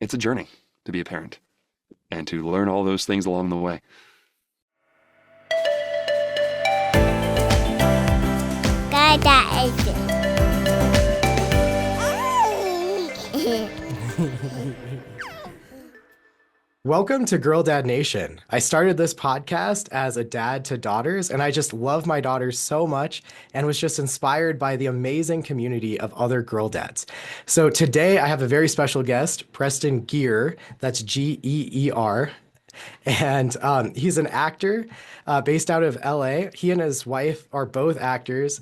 it's a journey to be a parent and to learn all those things along the way. That is Welcome to Girl Dad Nation. I started this podcast as a dad to daughters, and I just love my daughters so much and was just inspired by the amazing community of other girl dads. So today I have a very special guest, Preston Geer. That's Geer. And he's an actor based out of LA. He and his wife are both actors,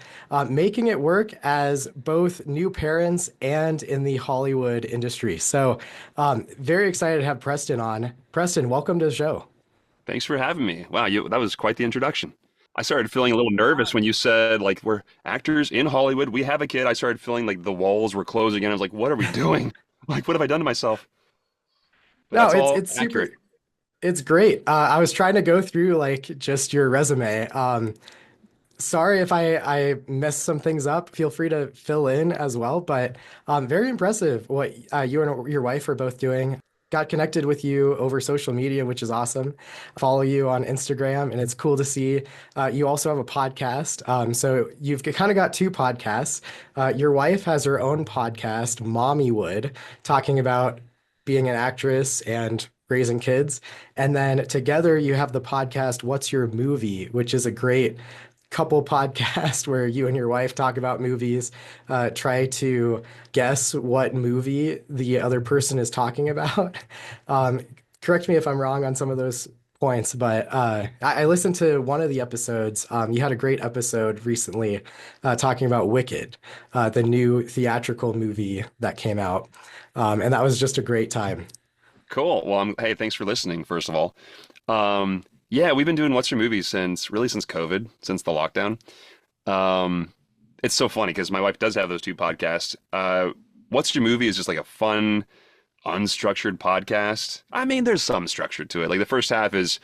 making it work as both new parents and in the Hollywood industry. So, very excited to have Preston on. Preston, welcome to the show. Thanks for having me. Wow, that was quite the introduction. I started feeling a little nervous when you said, like, we're actors in Hollywood. We have a kid. I started feeling like the walls were closing, and I was like, what are we doing? Like, what have I done to myself? But No, that's it's all it's super. accurate. It's great. I was trying to go through like just your resume. Sorry if I messed some things up. Feel free to fill in as well. But very impressive what you and your wife are both doing. Got connected with you over social media, which is awesome. Follow you on Instagram, and it's cool to see you also have a podcast. So you've kind of got two podcasts. Your wife has her own podcast, Mommy Would, talking about being an actress and raising kids. And then together you have the podcast, What's Your Movie, which is a great couple podcast where you and your wife talk about movies, try to guess what movie the other person is talking about. Um, Correct me if I'm wrong on some of those points, but I listened to one of the episodes. You had a great episode recently talking about Wicked, the new theatrical movie that came out. And that was just a great time. Cool. Well, hey, thanks for listening, first of all. Yeah, we've been doing What's Your Movie since COVID, since the lockdown. Um, it's so funny because my wife does have those two podcasts. What's Your Movie is just like a fun, unstructured podcast. I mean, there's some structure to it. Like the first half is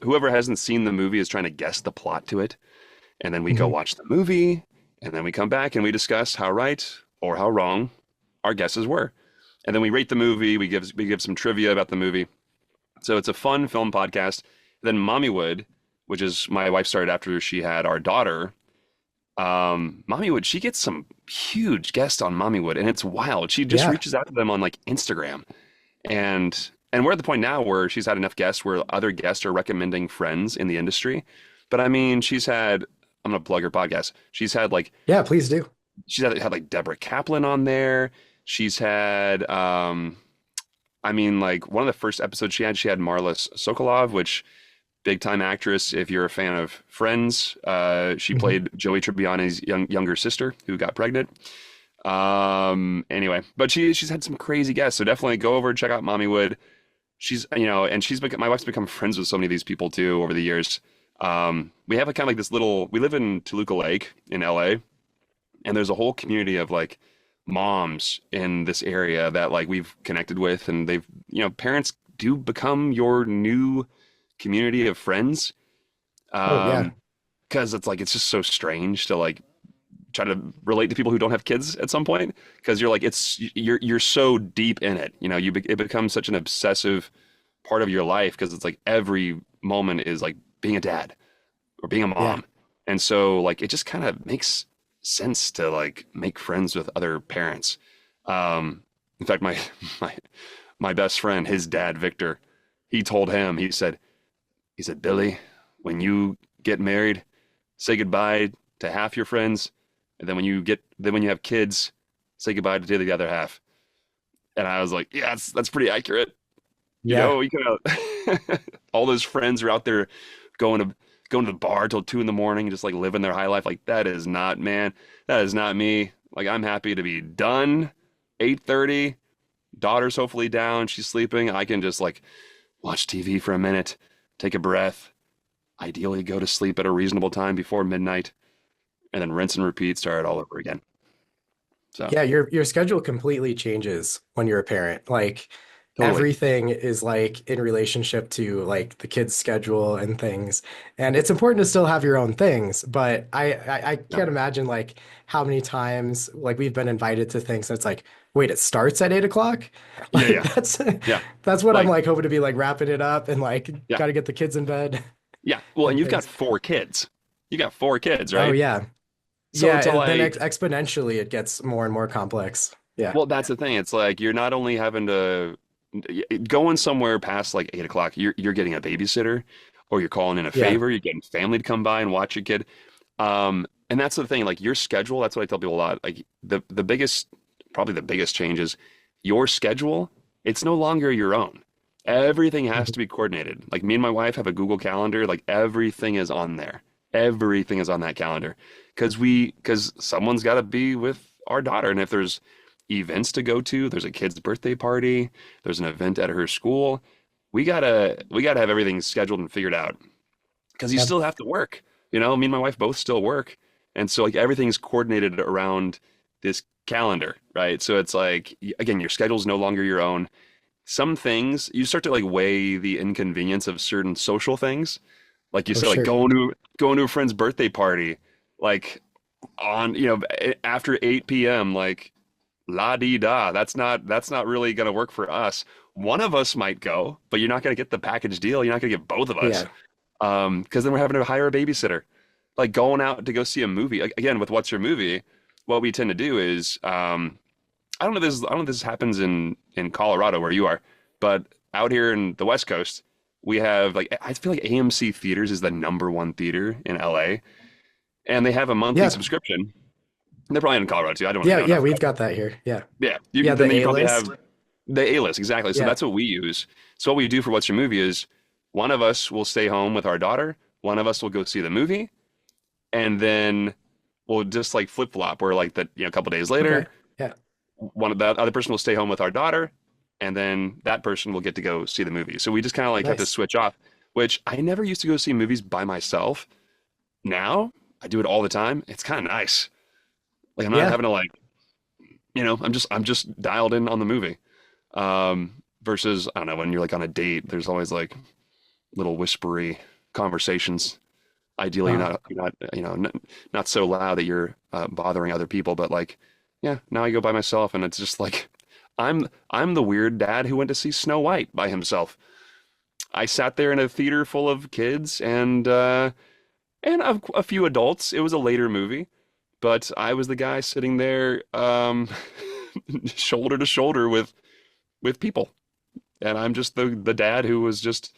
whoever hasn't seen the movie is trying to guess the plot to it. And then we go Mhm. watch the movie, and then we come back and we discuss how right or how wrong our guesses were. And then we rate the movie, we give some trivia about the movie. So it's a fun film podcast. Then Mommywood, which is my wife started after she had our daughter. Mommywood, she gets some huge guests on Mommywood, and it's wild. She just Yeah. reaches out to them on like Instagram, and we're at the point now where she's had enough guests where other guests are recommending friends in the industry. But I mean, I'm gonna plug her podcast. Yeah, please do. She's had like Deborah Kaplan on there. She's had I mean, like one of the first episodes she had Marla Sokolov, which big time actress. If you're a fan of Friends, she Mhm. played Joey Tribbiani's younger sister who got pregnant. Anyway, but she's had some crazy guests, so definitely go over and check out Mommywood. And my wife's become friends with so many of these people too over the years. We have a kind of like we live in Toluca Lake in LA, and there's a whole community of like moms in this area that like we've connected with, and parents do become your new community of friends. Oh, yeah. um because it's just so strange to like try to relate to people who don't have kids at some point, because you're so deep in it, it becomes such an obsessive part of your life, because it's like every moment is like being a dad or being a Yeah. mom. And so like it just kind of makes sense to like make friends with other parents. In fact, my my best friend, his dad, Victor, he said, Billy, when you get married, say goodbye to half your friends, and then when you have kids, say goodbye to the other half. And I was like, yeah, that's pretty accurate. Yeah. You can all those friends are out there going to going to the bar till 2 in the morning, just like living their high life. Like that is not me. Like I'm happy to be done. 8:30, daughter's hopefully down, she's sleeping. I can just like watch TV for a minute, take a breath, ideally go to sleep at a reasonable time before midnight, and then rinse and repeat, start it all over again. So Yeah, your schedule completely changes when you're a parent. Like Totally. everything is like in relationship to like the kids' schedule and things. And it's important to still have your own things, but I Yeah. can't imagine like how many times like we've been invited to things that's like, wait, it starts at 8 o'clock? Yeah. Like Yeah. Yeah. that's what I'm Like, like hoping to be like wrapping it up and like yeah. gotta get the kids in bed Yeah. Well, and and you've got things. 4 kids. You got 4 kids, Oh right? yeah. So Yeah, it's and then like, exponentially it gets more and more complex. Yeah. well, that's the thing. It's like you're not only having to going somewhere past like 8 o'clock, you're getting a babysitter or you're calling in a Yeah, favor, you're getting family to come by and watch your kid. And that's the thing, like your schedule, that's what I tell people a lot. Like the biggest, probably the biggest change is your schedule, it's no longer your own. Everything has mhm, to be coordinated. Like me and my wife have a Google Calendar, like everything is on there. Everything is on that calendar. Because someone's got to be with our daughter. And if there's events to go to, there's a kid's birthday party, there's an event at her school, we gotta have everything scheduled and figured out because you yeah, still have to work. Me and my wife both still work. And so like everything's coordinated around this calendar, right? So it's like again, your schedule's no longer your own. Some things you start to like weigh the inconvenience of certain social things. Like you for said, like sure. going to a friend's birthday party, like on, after 8 p.m., like la di da. That's not really gonna work for us. One of us might go, but you're not gonna get the package deal. You're not gonna get both of us. Yeah, Because then we're having to hire a babysitter. Like going out to go see a movie. Again, with What's Your Movie, what we tend to do is, I don't know if this happens in Colorado where you are, but out here in the West Coast, we have like I feel like AMC Theaters is the number one theater in LA, and they have a monthly yeah, subscription. They're probably in Colorado too. I don't yeah, know yeah. enough We've about got that here. Yeah, it. Yeah, yeah. then The you A probably list. have the A list exactly. So Yeah. that's what we use. So what we do for What's Your Movie is one of us will stay home with our daughter, one of us will go see the movie, and then we'll just like flip flop. Where like that, a couple days Okay. later, Yeah. one of that other person will stay home with our daughter, and then that person will get to go see the movie. So we just kind of like have to Nice. switch off. Which I never used to go see movies by myself. Now I do it all the time. It's kind of nice. Like I'm not Yeah. having to like, I'm just dialed in on the movie. Versus I don't know when you're like on a date, there's always like little whispery conversations. Ideally, Uh, you're not not so loud that you're bothering other people. But like, yeah, now I go by myself, and it's just like I'm the weird dad who went to see Snow White by himself. I sat there in a theater full of kids and a few adults. It was a later movie, but I was the guy sitting there, shoulder to shoulder with people, and I'm just the dad who was just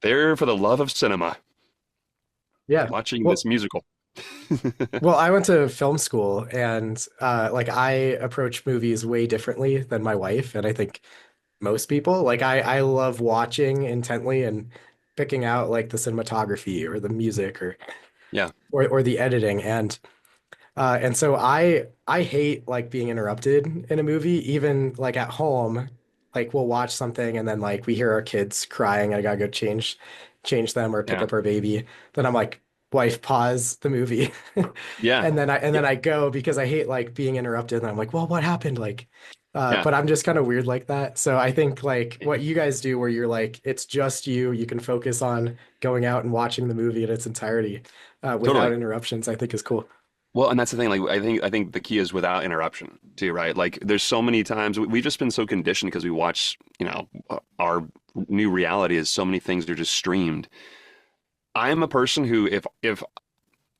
there for the love of cinema, yeah. watching this Well, musical. well, I went to film school and like I approach movies way differently than my wife, and I think most people. Like I love watching intently and picking out like the cinematography or the music Yeah, or the editing and so I hate like being interrupted in a movie, even like at home. Like we'll watch something and then like we hear our kids crying and I gotta go change them or pick yeah, up our baby. Then I'm like, wife, pause the movie. yeah, And yeah, then I go because I hate like being interrupted and I'm like, well, what happened? Like yeah. but I'm just kind of weird like that. So I think like what you guys do where you're like it's just you can focus on going out and watching the movie in its entirety without Totally. interruptions, I think is cool. Well, and that's the thing. Like, I think the key is without interruption too, right? Like, there's so many times we've just been so conditioned because we watch, our new reality is so many things are just streamed. I'm a person who, if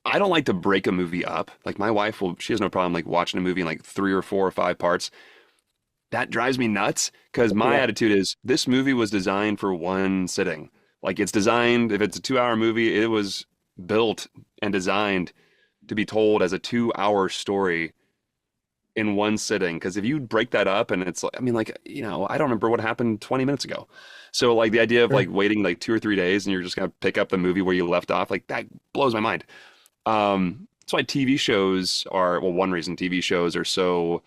I don't like to break a movie up, like my wife she has no problem like watching a movie in like 3 or 4 or 5 parts. That drives me nuts because my Yeah. attitude is this movie was designed for one sitting. Like, it's designed, if it's a 2 hour movie, it was built and designed to be told as a 2 hour story in one sitting. Because if you break that up and it's like, I mean, like, I don't remember what happened 20 minutes ago. So, like, the idea of like Sure. waiting like 2 or 3 days and you're just going to pick up the movie where you left off, like, that blows my mind. That's why TV shows are, well, one reason TV shows are so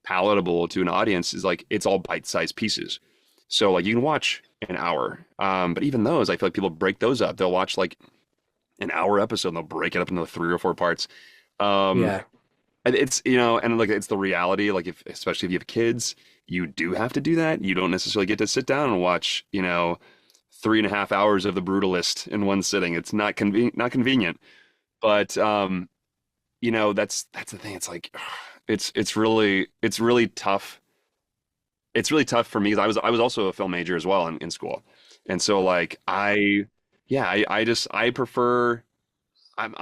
palatable to an audience is like it's all bite-sized pieces. So, like, you can watch an hour. But even those, I feel like people break those up. They'll watch like an hour episode and they'll break it up into 3 or 4 parts. Um, Yeah. And it's, and like it's the reality. Like if, especially if you have kids, you do have to do that. You don't necessarily get to sit down and watch, 3.5 hours of The Brutalist in one sitting. It's not convenient. But that's the thing. It's like it's really tough. It's really tough for me 'cause I was also a film major as well in school. And so like I prefer I'm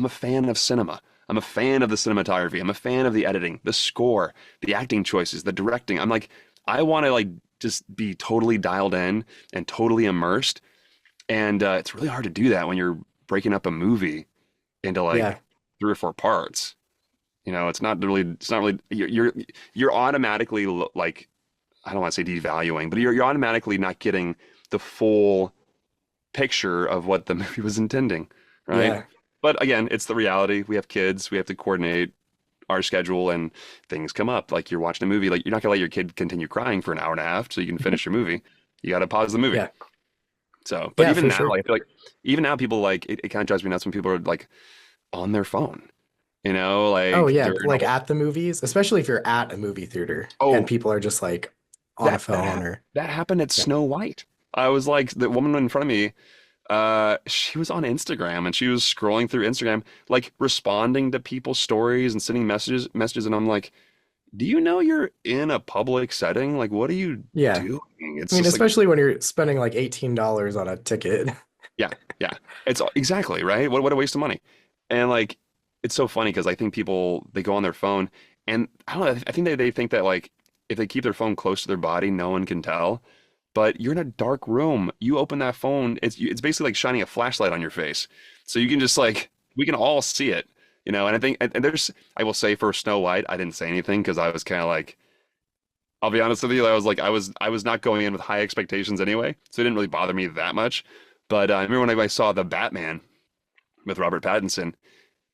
a fan of cinema. I'm a fan of the cinematography. I'm a fan of the editing, the score, the acting choices, the directing. I'm like, I want to like just be totally dialed in and totally immersed. And it's really hard to do that when you're breaking up a movie into Yeah. like three or four parts. It's not really you're automatically like, I don't want to say devaluing, but you're automatically not getting the full picture of what the movie was intending, right? Yeah. But again, it's the reality. We have kids, we have to coordinate our schedule and things come up. Like you're watching a movie, like you're not gonna let your kid continue crying for an hour and a half so you can finish your movie. You got to pause the movie. Yeah. So, but Yeah, even for now, sure. like, I feel like even now people like it kind of drives me nuts when people are like on their phone, Oh like yeah, during like a, at the movies, especially if you're at a movie theater and oh, people are just like on a that that phone hap- or that happened at yeah. Snow White. I was like, the woman in front of me, she was on Instagram and she was scrolling through Instagram, like responding to people's stories and sending messages, and I'm like, do you know you're in a public setting? Like, what are you Yeah. doing? I It's mean, just like, especially when you're spending like $18 on a ticket. yeah, yeah. It's exactly right. What a waste of money. And like, it's so funny because I think people they go on their phone and I don't know. I think they think that like if they keep their phone close to their body, no one can tell. But you're in a dark room. You open that phone, it's basically like shining a flashlight on your face, so you can just like we can all see it, And I think and there's I will say for Snow White, I didn't say anything because I was kind of like I'll be honest with you, I was like I was not going in with high expectations anyway, so it didn't really bother me that much. But I remember when I saw the Batman with Robert Pattinson,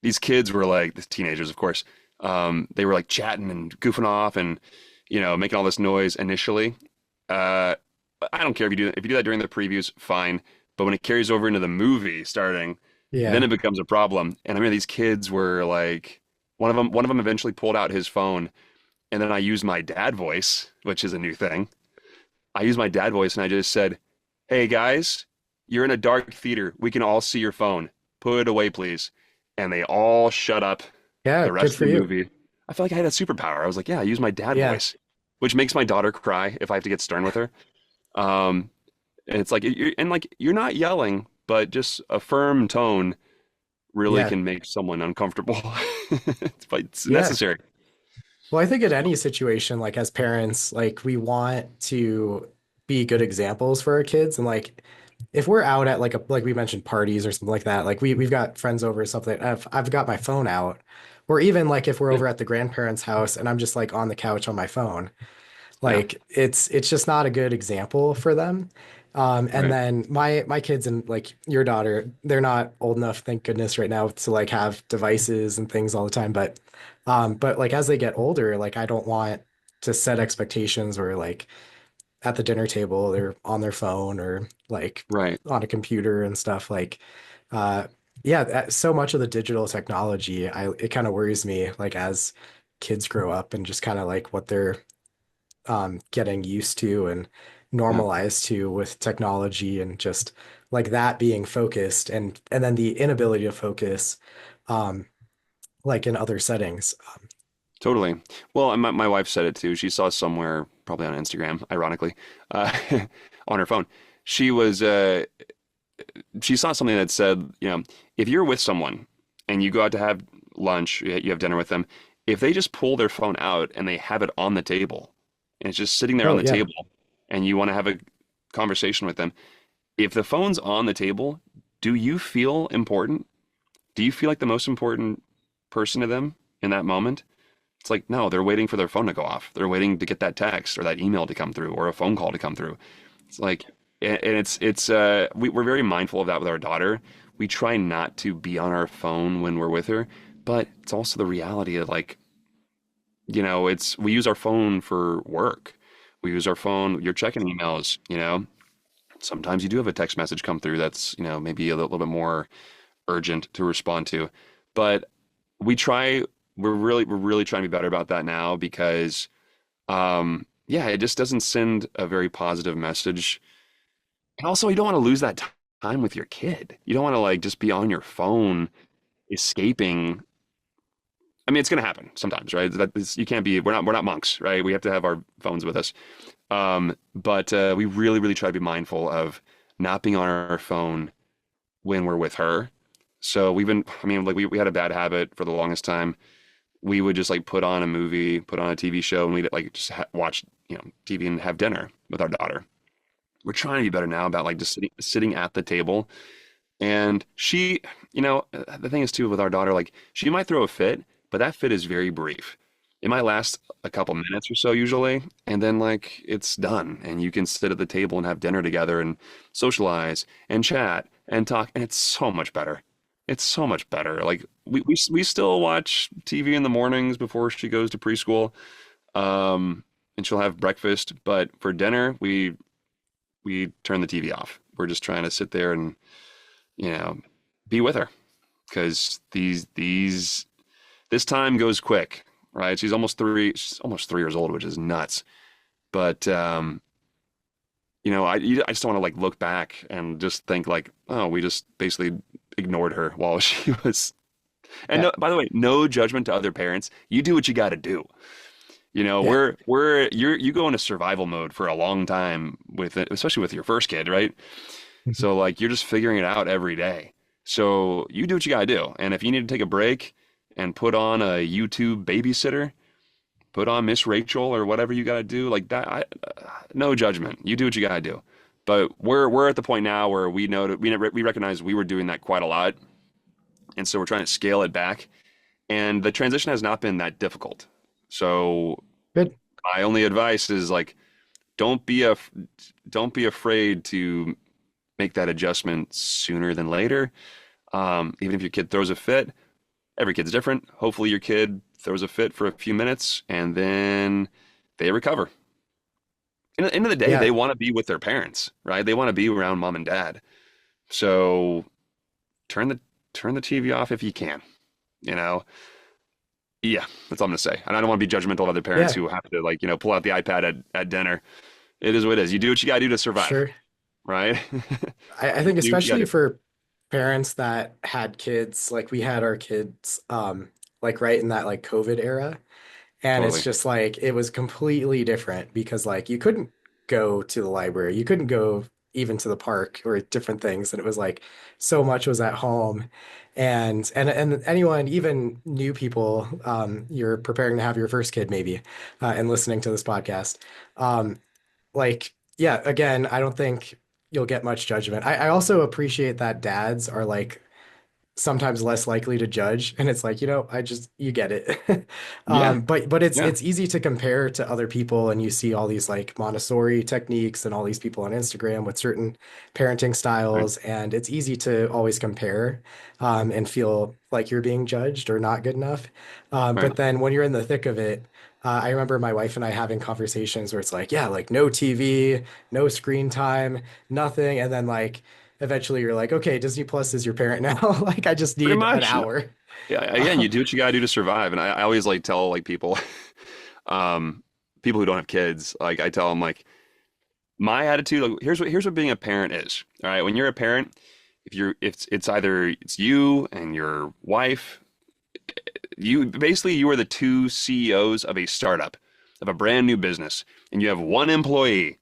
these kids were like, the teenagers, of course, they were like chatting and goofing off and making all this noise initially. Uh, I don't care if you do that during the previews, fine. But when it carries over into the movie starting, then Yeah. it becomes a problem. And I remember these kids were like, one of them eventually pulled out his phone, and then I used my dad voice, which is a new thing. I used my dad voice, and I just said, "Hey guys, you're in a dark theater. We can all see your phone. Put it away, please." And they all shut up Yeah, the good rest of for the you. movie. I felt like I had a superpower. I was like, yeah, I use my dad Yeah. voice, which makes my daughter cry if I have to get stern with her. Um, and it's like you're not yelling, but just a firm tone really Yeah. can make someone uncomfortable. But it's Yeah. necessary. Well, I think in any situation, like as parents, like we want to be good examples for our kids. And like if we're out at like we mentioned parties or something like that, like we've got friends over or something, I've got my phone out. Or even like if we're Yeah, over at the grandparents' house and I'm just like on the couch on my phone. yeah, Like it's just not a good example for them. And right, then my kids and like your daughter, they're not old enough, thank goodness, right now to like have devices and things all the time. But like as they get older, like I don't want to set expectations where like at the dinner table they're on their phone or like right. on a computer and stuff. Like uh yeah, so much of the digital technology, it kind of worries me like as kids grow up and just kind of like what they're getting used to and Yeah, normalized to with technology and just like that being focused and then the inability to focus um, like in other settings. totally. Well, and my wife said it too. She saw somewhere, probably on Instagram, ironically, uh, on her phone. She was she saw something that said, if you're with someone and you go out to have lunch, you have dinner with them, if they just pull their phone out and they have it on the table and it's just sitting there on Oh the yeah, table and you want to have a conversation with them, if the phone's on the table, do you feel important? Do you feel like the most important person to them in that moment? It's like, no, they're waiting for their phone to go off. They're waiting to get that text or that email to come through or a phone call to come through. It's like, and we're very mindful of that with our daughter. We try not to be on our phone when we're with her, but it's also the reality of like, it's we use our phone for work. We use our phone. You're checking emails. Sometimes you do have a text message come through that's maybe a little bit more urgent to respond to, but we try we're really trying to be better about that now because yeah, it just doesn't send a very positive message. And also, you don't want to lose that time with your kid. You don't want to like just be on your phone escaping. I mean, it's going to happen sometimes, right? You can't be. We're not monks, right? We have to have our phones with us. But we really, really try to be mindful of not being on our phone when we're with her. So we've been. I mean, like we had a bad habit for the longest time. We would just like put on a movie, put on a TV show, and we'd like just watch TV and have dinner with our daughter. We're trying to be better now about like just sitting at the table. And she, the thing is too with our daughter, like she might throw a fit, but that fit is very brief. It might last a couple minutes or so usually, and then like it's done, and you can sit at the table and have dinner together and socialize and chat and talk, and it's so much better. It's so much better. Like we still watch TV in the mornings before she goes to preschool, and she'll have breakfast, but for dinner we turn the TV off. We're just trying to sit there and you know be with her because this time goes quick, right? She's almost 3 years old, which is nuts. But I just don't want to like look back and just think like, oh, we just basically ignored her while she was. And Yeah. no, by the way, no judgment to other parents. You do what you got to do. Yeah. You go into survival mode for a long time with it, especially with your first kid, right? So like you're just figuring it out every day. So you do what you got to do. And if you need to take a break and put on a YouTube babysitter, put on Miss Rachel or whatever you got to do like that. No judgment. You do what you got to do. But we're at the point now where we know that we recognize we were doing that quite a lot, and so we're trying to scale it back. And the transition has not been that difficult. So Good. my only advice is like, don't be afraid to make that adjustment sooner than later. Even if your kid throws a fit, every kid's different. Hopefully your kid throws a fit for a few minutes and then they recover. In the end of the day, Yeah. they want to be with their parents, right? They want to be around mom and dad. So turn the TV off if you can, you know? Yeah, that's all I'm gonna say. And I don't want to be judgmental of other parents Yeah. who have to like, pull out the iPad at dinner. It is what it is. You do what you gotta do to survive, Sure. right? I think Do what you especially gotta do. for parents that had kids, like we had our kids, like right in that like COVID era. And it's Totally. just like it was completely different because like you couldn't go to the library, you couldn't go even to the park or different things, and it was like so much was at home. And anyone, even new people, you're preparing to have your first kid maybe, and listening to this podcast, um, like yeah, again, I don't think you'll get much judgment. I also appreciate that dads are like sometimes less likely to judge, and it's like you get it. Yeah, But it's yeah, it's easy to compare to other people, and you see all these like Montessori techniques and all these people on Instagram with certain parenting right, styles, and it's easy to always compare, and feel like you're being judged or not good enough. right. But then when you're in the thick of it, I remember my wife and I having conversations where it's like, yeah, like no TV, no screen time, nothing, and then like eventually you're like, okay, Disney Plus is your parent now. Like I just Pretty need an much. hour. Yeah, again, you do what you gotta do to survive. And I always like tell like people, um, people who don't have kids, like I tell them like my attitude, like here's what being a parent is. All right, when you're a parent, if it's either it's you and your wife, you are the two CEOs of a startup, of a brand new business, and you have one employee,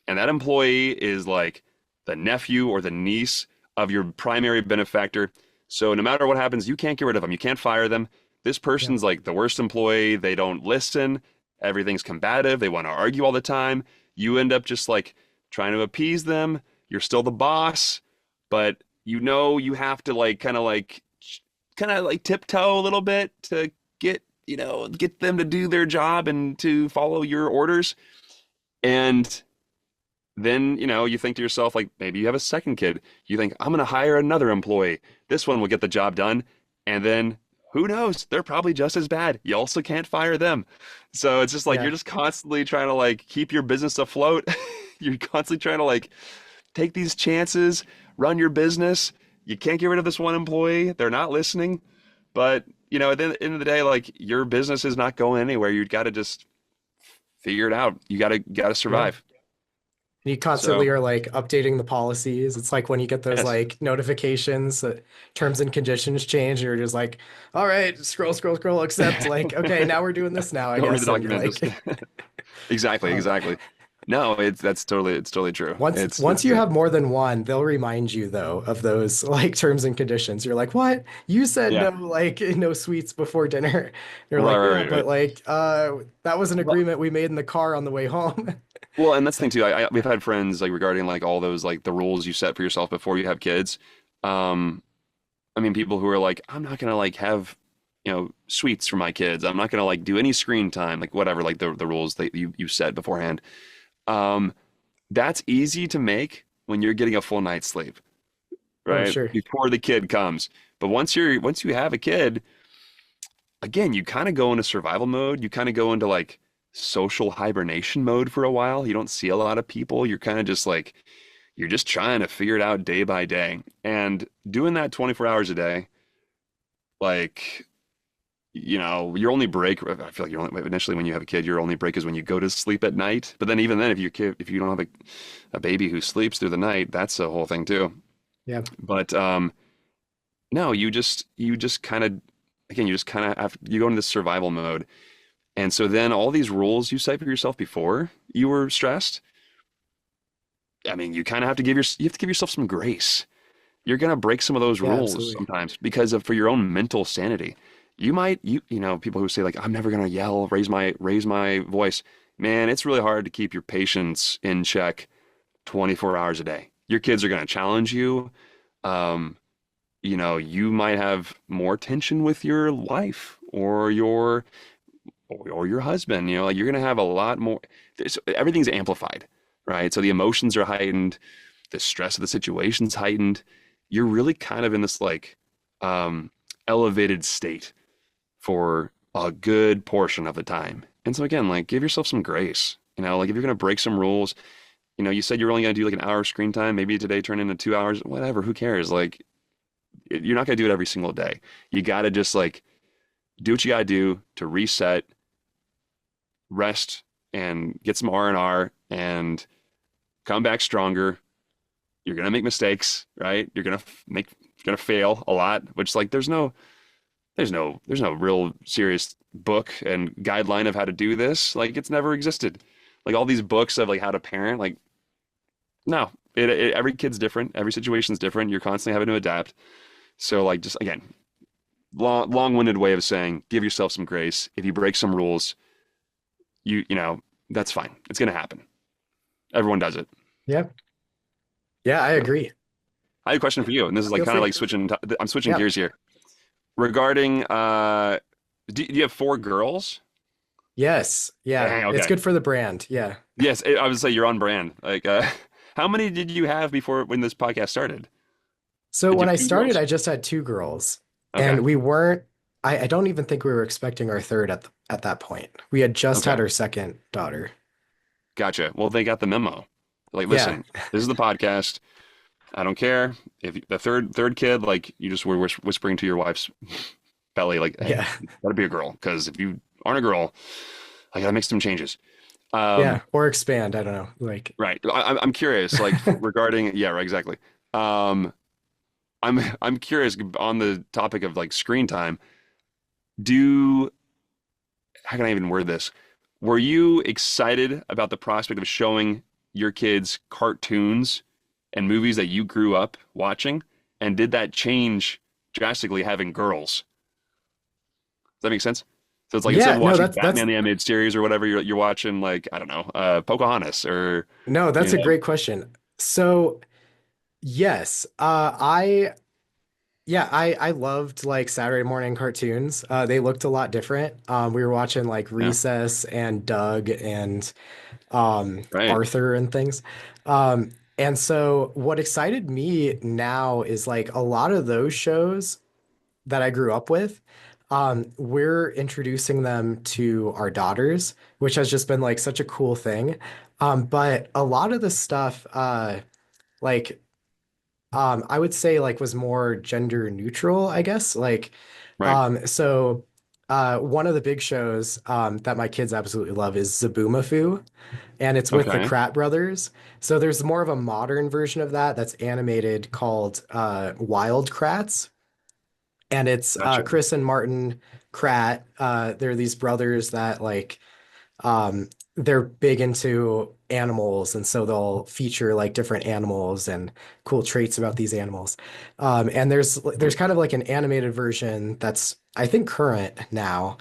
and that employee is like the nephew or the niece of your primary benefactor. So no matter what happens, you can't get rid of them. You can't fire them. This Yeah. person's like the worst employee. They don't listen. Everything's combative. They want to argue all the time. You end up just like trying to appease them. You're still the boss, but you have to like kind of like tiptoe a little bit to get them to do their job and to follow your orders. And then you think to yourself like maybe you have a second kid. You think I'm going to hire another employee. This one will get the job done. And then who knows, they're probably just as bad. You also can't fire them. So it's just like you're Yeah. just constantly trying to like keep your business afloat. You're constantly trying to like take these chances, run your business. You can't get rid of this one employee. They're not listening. But at the end of the day, like your business is not going anywhere. You got to just figure it out. You got to Yeah. survive. You So constantly are like updating the policies. It's like when you get those yes, like notifications that terms and conditions change, and you're just like, all right, scroll, scroll, scroll, accept. Like, okay, now we're doing this now, I don't read the guess. And document. like, Just exactly, uh, exactly. No, it's totally true. once you have more than one, they'll remind you though of those like terms and conditions. You're like, what? You said yeah, no, like no sweets before dinner. You're right, like, right, yeah, right, but right. like, that was an Well, agreement we made in the car on the way home. well, and that's the thing too. We've had friends like regarding like all those like the rules you set for yourself before you have kids. Um, I mean, people who are like, I'm not gonna like have, sweets for my kids. I'm not gonna like do any screen time, like whatever, like the rules that you set beforehand. Um, that's easy to make when you're getting a full night's sleep, Oh, right? sure. Before the kid comes. But once you have a kid, again, you kind of go into survival mode. You kind of go into like social hibernation mode for a while. You don't see a lot of people. You're kind of just like you're just trying to figure it out day by day. And doing that 24 hours a day, like your only break, I feel like initially when you have a kid, your only break is when you go to sleep at night. But then even then, if you don't have a baby who sleeps through the night, that's a whole thing too. Yeah. But no, you just kind of again, you just kind of you go into this survival mode. And so then all these rules you set for yourself before you were stressed, I mean, you kind of have to you have to give yourself some grace. You're going to break some of those Yeah, rules absolutely. sometimes because of for your own mental sanity. People who say like I'm never going to yell, raise my voice. Man, it's really hard to keep your patience in check 24 hours a day. Your kids are going to challenge you. Um, you might have more tension with your wife or your husband. Like you're going to have a lot more. Everything's amplified, right? So the emotions are heightened, the stress of the situation's heightened. You're really kind of in this like um, elevated state for a good portion of the time. And so again, like give yourself some grace. Like if you're going to break some rules, you said you're only going to do like an hour of screen time. Maybe today turn into 2 hours, whatever. Who cares? Like you're not going to do it every single day. You got to just like do what you got to do to reset, rest, and get some R&R and come back stronger. You're going to make mistakes, right? You're going to fail a lot, which like there's no real serious book and guideline of how to do this. Like it's never existed. Like all these books of like how to parent, like no, every kid's different. Every situation's different. You're constantly having to adapt. So like just again, long-winded way of saying, give yourself some grace. If you break some rules, that's fine. It's going to happen. Everyone does it. Yeah. Yeah, I So agree. I have a question for you, and this is like Feel kind of free. like I'm switching Yeah. gears here regarding. Do you have four girls? Yes. Yeah. Dang. It's Okay. good for the brand. Yeah. Yes, I would say you're on brand. Like, how many did you have before when this podcast started? So Did you when have I two started, girls? I just had two girls, Okay. and we weren't. I don't even think we were expecting our third at that point. We had just Okay. had our second daughter. Gotcha. Well, they got the memo. Like, Yeah. listen, this is the podcast. I don't care if the third kid, like, you just were whispering to your wife's belly, like, hey, Yeah. gotta be a girl, because if you aren't a girl, I gotta make some changes. Yeah. Um, Or expand. I don't know. Like, right. I'm curious, like, regarding, yeah, right, exactly. Um, I'm curious on the topic of like screen time. Do How can I even word this? Were you excited about the prospect of showing your kids cartoons and movies that you grew up watching? And did that change drastically having girls? Does that make sense? So it's like instead yeah, of no, watching that's Batman the animated series or whatever, you're watching like I don't know, Pocahontas or no, you that's a know, great question. So yes, I loved like Saturday morning cartoons. They looked a lot different. We were watching like yeah, Recess and Doug and right, Arthur and things. And so what excited me now is like a lot of those shows that I grew up with, we're introducing them to our daughters, which has just been like such a cool thing. But a lot of the stuff, like I would say like was more gender neutral, I guess. Like Right. One of the big shows that my kids absolutely love is Zaboomafoo, and it's with the Okay. Kratt brothers. So there's more of a modern version of that that's animated called Wild Kratts, and it's Gotcha. Chris and Martin Kratt. They're these brothers that they're big into animals, and so they'll feature like different animals and cool traits about these animals. And there's kind of like an animated version that's I think current now.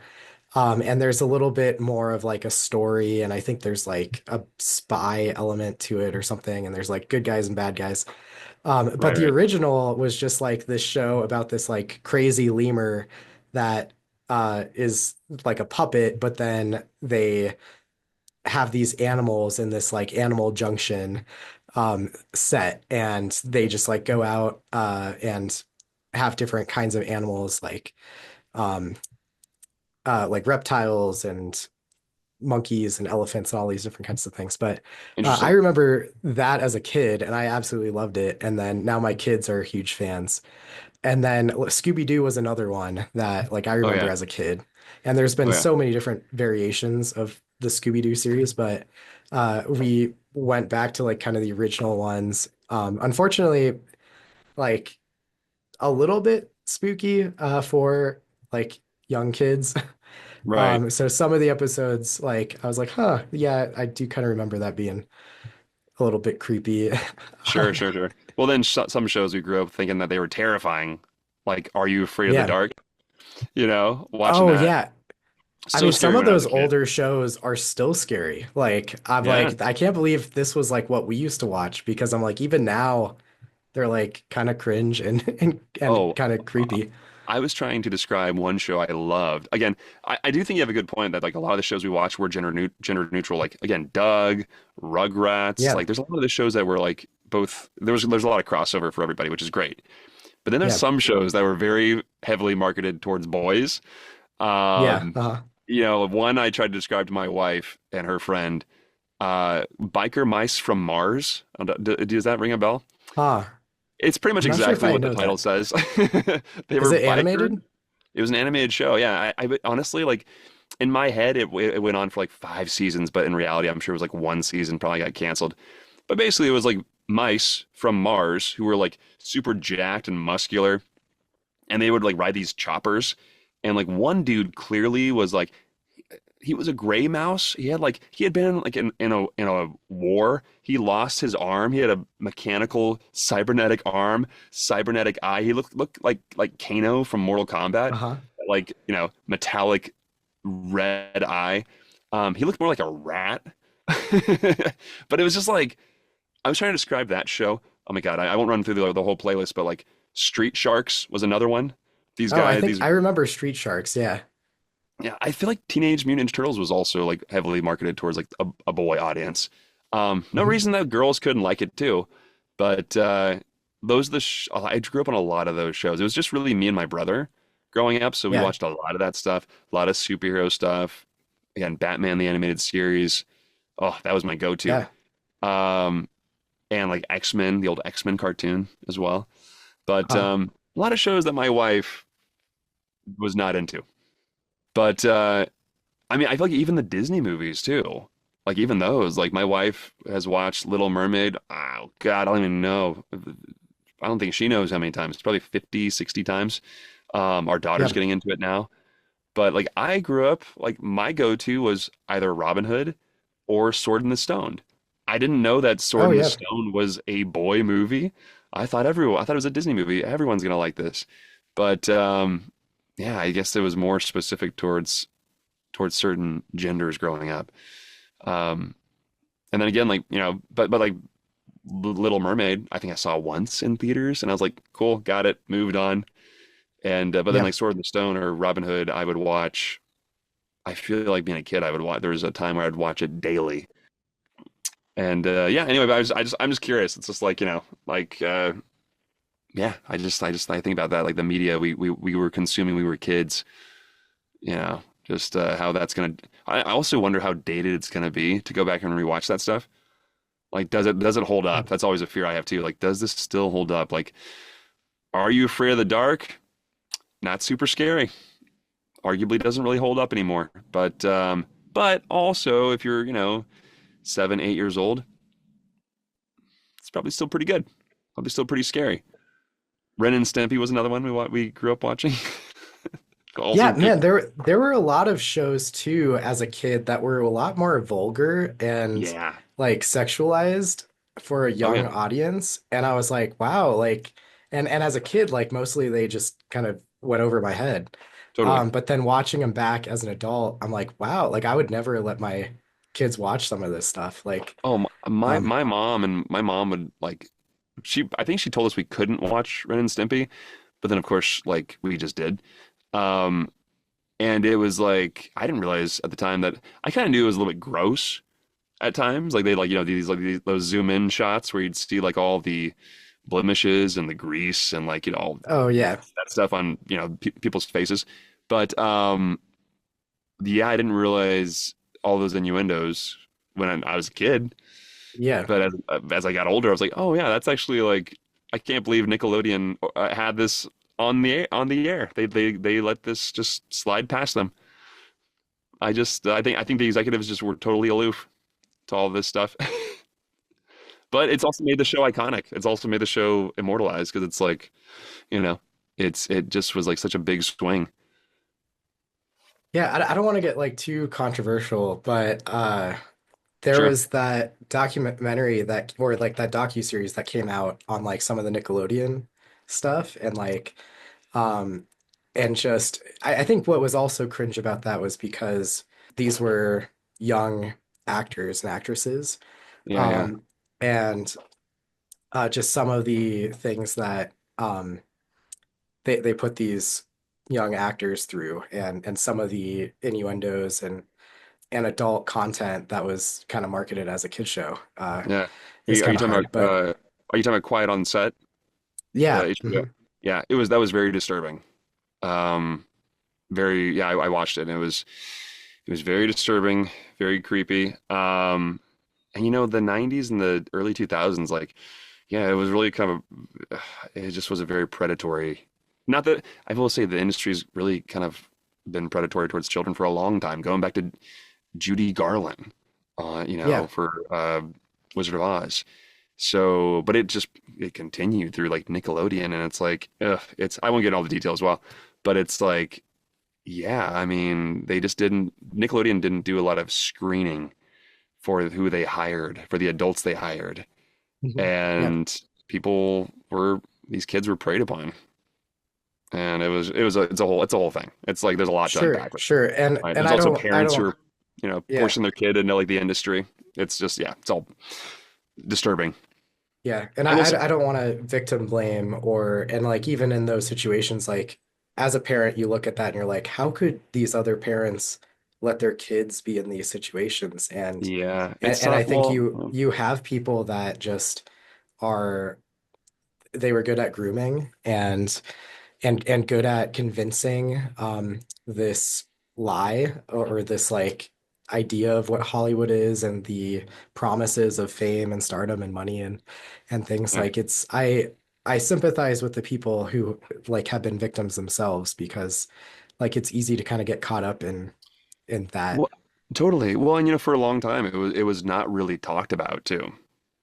And there's a little bit more of like a story, and I think there's like a spy element to it or something, and there's like good guys and bad guys. But Right, the right, original was just like this show about this like crazy lemur that is like a puppet, but then they have these animals in this like animal junction set, and they just like go out and have different kinds of animals um, like reptiles and monkeys and elephants and all these different kinds of things. But I interesting. remember that as a kid, and I absolutely loved it. And then now my kids are huge fans. And then Scooby-Doo was another one that like I Oh remember yeah. as a kid. And there's been Oh yeah. so many different variations of the Scooby-Doo series, but we went back to like kind of the original ones. Unfortunately, like a little bit spooky for like young kids. Right. So some of the episodes, like I was like, huh, yeah, I do kind of remember that being a little bit creepy. Sure, Um, sure, sure. Well, then some shows we grew up thinking that they were terrifying. Like, Are You Afraid of the yeah. Dark? Watching Oh that. yeah. I So mean, some scary of when I was those a kid. older shows are still scary. Like, I'm Yeah. like, I can't believe this was like what we used to watch because I'm like, even now they're like kind of cringe and and Oh, kind of creepy. I was trying to describe one show I loved. Again, I do think you have a good point that like a lot of the shows we watch were gender neutral. Like again, Doug, Rugrats. Yeah. Like there's a lot of the shows that were like both. There's a lot of crossover for everybody, which is great. But then there's Yeah. some shows that were very heavily marketed towards boys. Yeah. Um, Uh-huh. One I tried to describe to my wife and her friend, Biker Mice from Mars. Does that ring a bell? Huh. It's pretty much I'm not sure if exactly I what the know title that. says. They Is were it bikers. animated? It was an animated show. Yeah, honestly like in my head it went on for like 5 seasons, but in reality I'm sure it was like one season, probably got canceled. But basically it was like mice from Mars who were like super jacked and muscular, and they would like ride these choppers. And like one dude clearly was like he was a gray mouse. He had been like in a war. He lost his arm. He had a mechanical cybernetic arm, cybernetic eye. He looked like Kano from Mortal Kombat, Uh-huh. like metallic red eye. He looked more like a rat. But it was just like I was trying to describe that show. Oh my God, I won't run through the whole playlist, but like Street Sharks was another one. These Oh, I guys, think these I remember Street Sharks. Yeah. Yeah, I feel like Teenage Mutant Ninja Turtles was also like heavily marketed towards like a boy audience. No Mhm. reason that girls couldn't like it too, but those are I grew up on a lot of those shows. It was just really me and my brother growing up, so we Yeah. watched a lot of that stuff, a lot of superhero stuff. Again, Batman the animated series. Oh, that was my go-to. Yeah. Um, and like X-Men, the old X-Men cartoon as well. But Huh. a lot of shows that my wife was not into. But I mean, I feel like even the Disney movies too. Like even those, like my wife has watched Little Mermaid. Oh God, I don't even know. I don't think she knows how many times. It's probably 50, 60 times. Our daughter's Yeah. getting into it now. But like I grew up, like my go-to was either Robin Hood or Sword in the Stone. I didn't know that Sword Oh in the yeah. Stone was a boy movie. I thought it was a Disney movie. Everyone's gonna like this. But yeah, I guess it was more specific towards certain genders growing up. Um, and then again, like but like Little Mermaid, I think I saw once in theaters, and I was like, cool, got it, moved on. And but then Yeah. like Sword in the Stone or Robin Hood, I would watch. I feel like being a kid, I would watch. There was a time where I'd watch it daily. And yeah, anyway, but I'm just curious. It's just like yeah, I think about that, like the media we were consuming, we were kids, just how that's gonna. I also wonder how dated it's gonna be to go back and rewatch that stuff. Like, does it hold up? That's always a fear I have too. Like, does this still hold up? Like, Are You Afraid of the Dark? not super scary. Arguably doesn't really hold up anymore. But also if you're, 7, 8 years old, it's probably still pretty good. Probably still pretty scary. Ren and Stimpy was another one we grew up watching. Also Yeah, good. man, there were a lot of shows too as a kid that were a lot more vulgar and Yeah. like sexualized for a Oh young yeah. audience. And I was like, wow, like and as a kid, like mostly they just kind of went over my head. Totally. But then watching them back as an adult, I'm like, wow, like I would never let my kids watch some of this stuff. Like, Oh, my um, my mom and my mom would like I think she told us we couldn't watch Ren and Stimpy, but then of course like we just did. Um and it was like I didn't realize at the time that I kind of knew it was a little bit gross at times. Like they like those zoom in shots where you'd see like all the blemishes and the grease and like all oh yeah, that stuff on people's faces. But yeah, I didn't realize all those innuendos when I was a kid. yeah. But as I got older, I was like, oh yeah, that's actually like I can't believe Nickelodeon had this on the air. They let this just slide past them. I think the executives just were totally aloof to all this stuff. But it's also made the show iconic. It's also made the show immortalized because it's like, you know, it just was like such a big swing. Yeah, I don't want to get like too controversial, but there Sure. was that documentary that or like that docu-series that came out on like some of the Nickelodeon stuff and like um and just I think what was also cringe about that was because these were young actors and actresses Yeah, yeah, um and just some of the things that they put these young actors through and some of the innuendos and adult content that was kind of marketed as a kid show yeah. is Are kind you of talking about hard. But are you talking about Quiet on Set? The yeah, HBO? Yeah, that was very disturbing. Um, very yeah, I watched it and it was very disturbing, very creepy. And the 90s and the early 2000s, like yeah, it was really kind of it just was a very predatory. Not that I will say the industry's really kind of been predatory towards children for a long time, going back to Judy Garland, yeah, for Wizard of Oz. So, but it continued through like Nickelodeon, and it's like, ugh, I won't get into all the details, well, but it's like, yeah, I mean, Nickelodeon didn't do a lot of screening for who they hired, for the adults they hired, mhm, yeah, and these kids were preyed upon, and it's a whole thing. It's like there's a lot to sure, unpack with. sure. Right. And There's I also don't I parents who don't are, yeah. pushing their kid into like the industry. It's just, yeah, it's all disturbing. Yeah, and I will say, I don't want to victim blame or and like even in those situations, like as a parent, you look at that and you're like, how could these other parents let their kids be in these situations? yeah, it's And I tough. think Well, you have people that just are they were good at grooming and good at convincing this lie or this like idea of what Hollywood is and the promises of fame and stardom and money and things yeah. like it's I sympathize with the people who like have been victims themselves because like it's easy to kind of get caught up in that. Well, totally. Well, and for a long time, it was not really talked about too,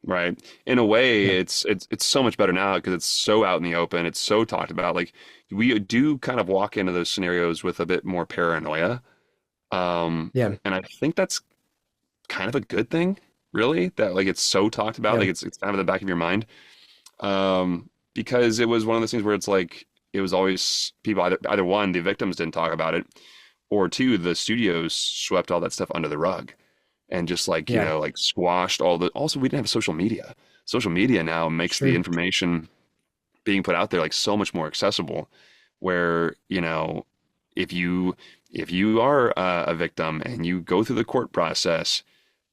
right? In a way, Yeah. it's so much better now because it's so out in the open. It's so talked about. Like we do kind of walk into those scenarios with a bit more paranoia, Yeah. and I think that's kind of a good thing, really. That like it's so talked about, Yeah. like it's kind of in the back of your mind, because it was one of those things where it's like it was always people either one, the victims didn't talk about it, or two, the studios swept all that stuff under the rug and just like, Yeah. like squashed all the, also we didn't have social media. Social media now makes the Sure. information being put out there like so much more accessible where, if you are a victim and you go through the court process,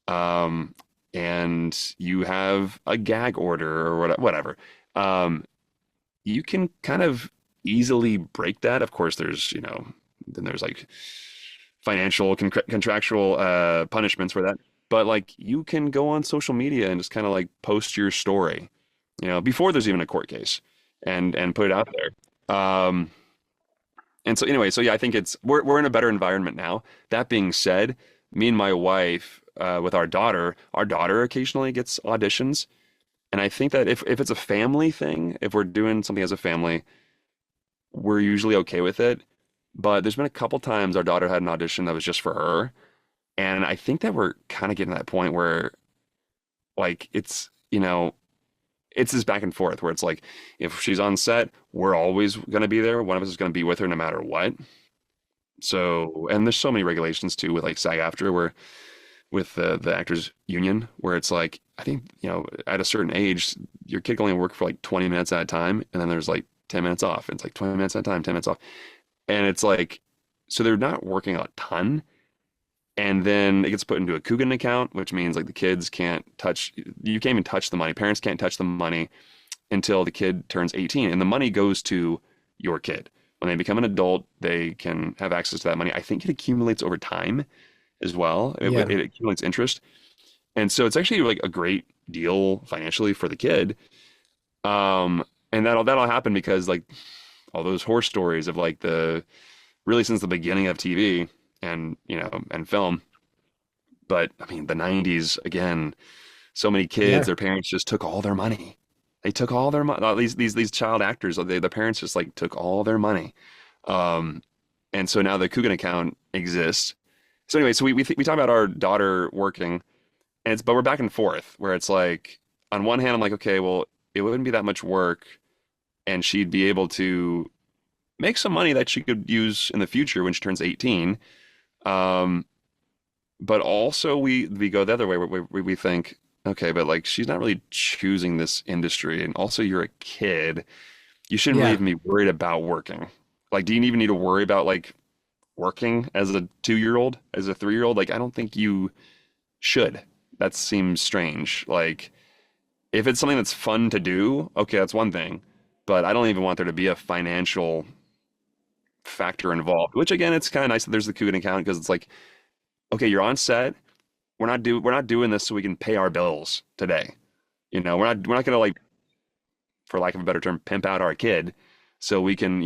um, and you have a gag order or whatever, um, you can kind of easily break that. Of course, then there's like financial contractual punishments for that. But like you can go on social media and just kind of like post your story, before there's even a court case, and put it out there. And so anyway, so yeah, I think it's we're in a better environment now. That being said, me and my wife, with our daughter occasionally gets auditions, and I think that if it's a family thing, if we're doing something as a family, we're usually okay with it. But there's been a couple times our daughter had an audition that was just for her, and I think that we're kind of getting to that point where like it's this back and forth where it's like if she's on set, we're always going to be there. One of us is going to be with her no matter what. So, and there's so many regulations too with like SAG-AFTRA where with the actors union where it's like I think at a certain age your kid can only work for like 20 minutes at a time and then there's like 10 minutes off. It's like 20 minutes at a time, 10 minutes off. And it's like so they're not working a ton and then it gets put into a Coogan account, which means like the kids can't touch you can't even touch the money. Parents can't touch the money until the kid turns 18 and the money goes to your kid. When they become an adult, they can have access to that money. I think it accumulates over time as well. Yeah. It accumulates interest. And so it's actually like a great deal financially for the kid. And that'll happen because like all those horror stories of like the really since the beginning of TV and and film. But I mean the 90s again, so many kids, Yeah. their parents just took all their money. They took all their money. These child actors, the parents just like took all their money. Um, and so now the Coogan account exists. So anyway, so we talk about our daughter working, and but we're back and forth where it's like on one hand I'm like, okay, well, it wouldn't be that much work, and she'd be able to make some money that she could use in the future when she turns 18. Um, but also we go the other way where we think, okay, but like she's not really choosing this industry, and also you're a kid. You shouldn't really Yeah. even be worried about working. Like, do you even need to worry about like working as a 2 year old, as a 3 year old? Like, I don't think you should. That seems strange. Like, if it's something that's fun to do, okay, that's one thing. But I don't even want there to be a financial factor involved. Which again, it's kind of nice that there's the Coogan account because it's like, okay, you're on set. We're not doing this so we can pay our bills today. We're not gonna like, for lack of a better term, pimp out our kid so we can,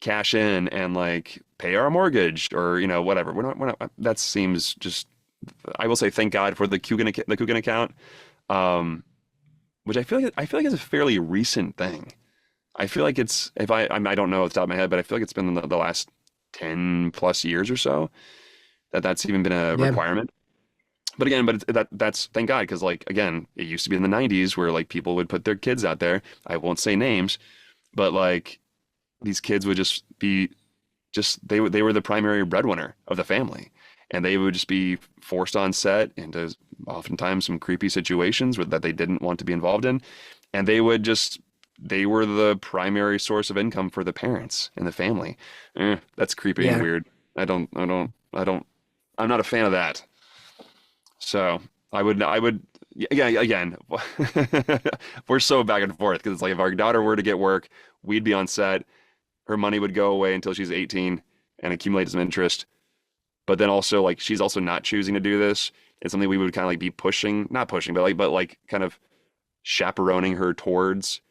cash in and like pay our mortgage or whatever. We're not that seems just I will say thank God for the Coogan account, um which I feel like is a fairly recent thing. I feel like it's if I don't know off the top of my head, but I feel like it's been the last 10 plus years or so that's even been a Yeah. requirement. But again, that's thank God because like again, it used to be in the 90s where like people would put their kids out there. I won't say names, but like these kids would just be just they were the primary breadwinner of the family, and they would just be forced on set into oftentimes some creepy situations that they didn't want to be involved in, and they were the primary source of income for the parents and the family. That's creepy and Yeah. weird. I don't. I'm not a fan of that. So I would, yeah, again, we're so back and forth because it's like if our daughter were to get work, we'd be on set. Her money would go away until she's 18 and accumulate some interest. But then also like she's also not choosing to do this. It's something we would kind of like be pushing, not pushing, but like kind of chaperoning her towards.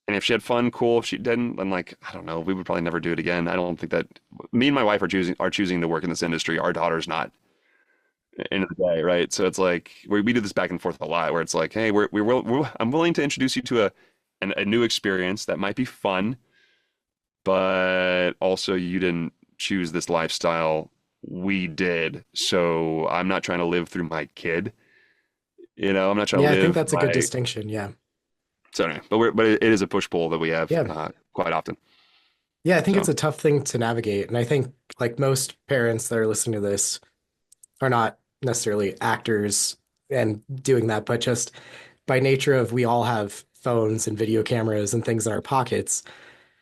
And if she had fun, cool. If she didn't, then like I don't know, we would probably never do it again. I don't think that me and my wife are choosing to work in this industry. Our daughter's not end of the day, right? So it's like we do this back and forth a lot, where it's like, hey, I'm willing to introduce you to a new experience that might be fun, but also you didn't choose this lifestyle. We did, so I'm not trying to live through my kid. I'm not trying to Yeah, I think live that's a good my. distinction. Yeah. So anyway, but it is a push pull that we have Yeah. quite often. Yeah, I think it's So a tough thing to navigate. And I think like most parents that are listening to this are not necessarily actors and doing that, but just by nature of we all have phones and video cameras and things in our pockets.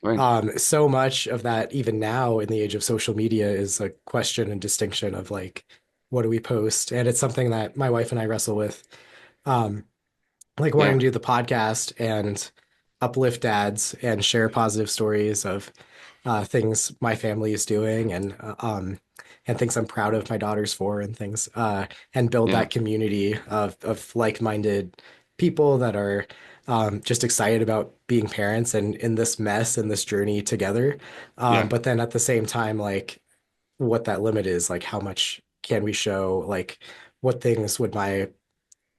right, So much of that, even now in the age of social media, is a question and distinction of like, what do we post? And it's something that my wife and I wrestle with. Um, like wanting yeah, to do the podcast and uplift dads and share positive stories of things my family is doing and things I'm proud of my daughters for and things and build yeah, that community of like-minded people that are just excited about being parents and in this mess and this journey together. Yeah, But then at the same time, like what that limit is, like how much can we show, like what things would my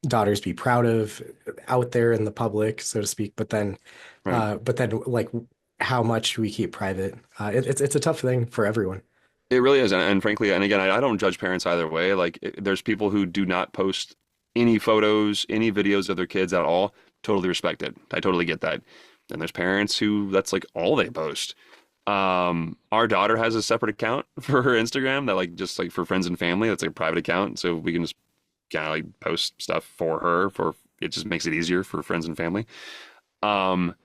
daughters be proud of out there in the public, so to speak. right. But then like how much we keep private. It's a tough thing for everyone. It really is, and frankly, and again, I don't judge parents either way. Like, there's people who do not post any photos, any videos of their kids at all. Totally respect it. I totally get that. And there's parents who that's like all they post. Our daughter has a separate account for her Instagram that like just like for friends and family. That's like a private account, so we can just kind of like post stuff for her. For it just makes it easier for friends and family. Um,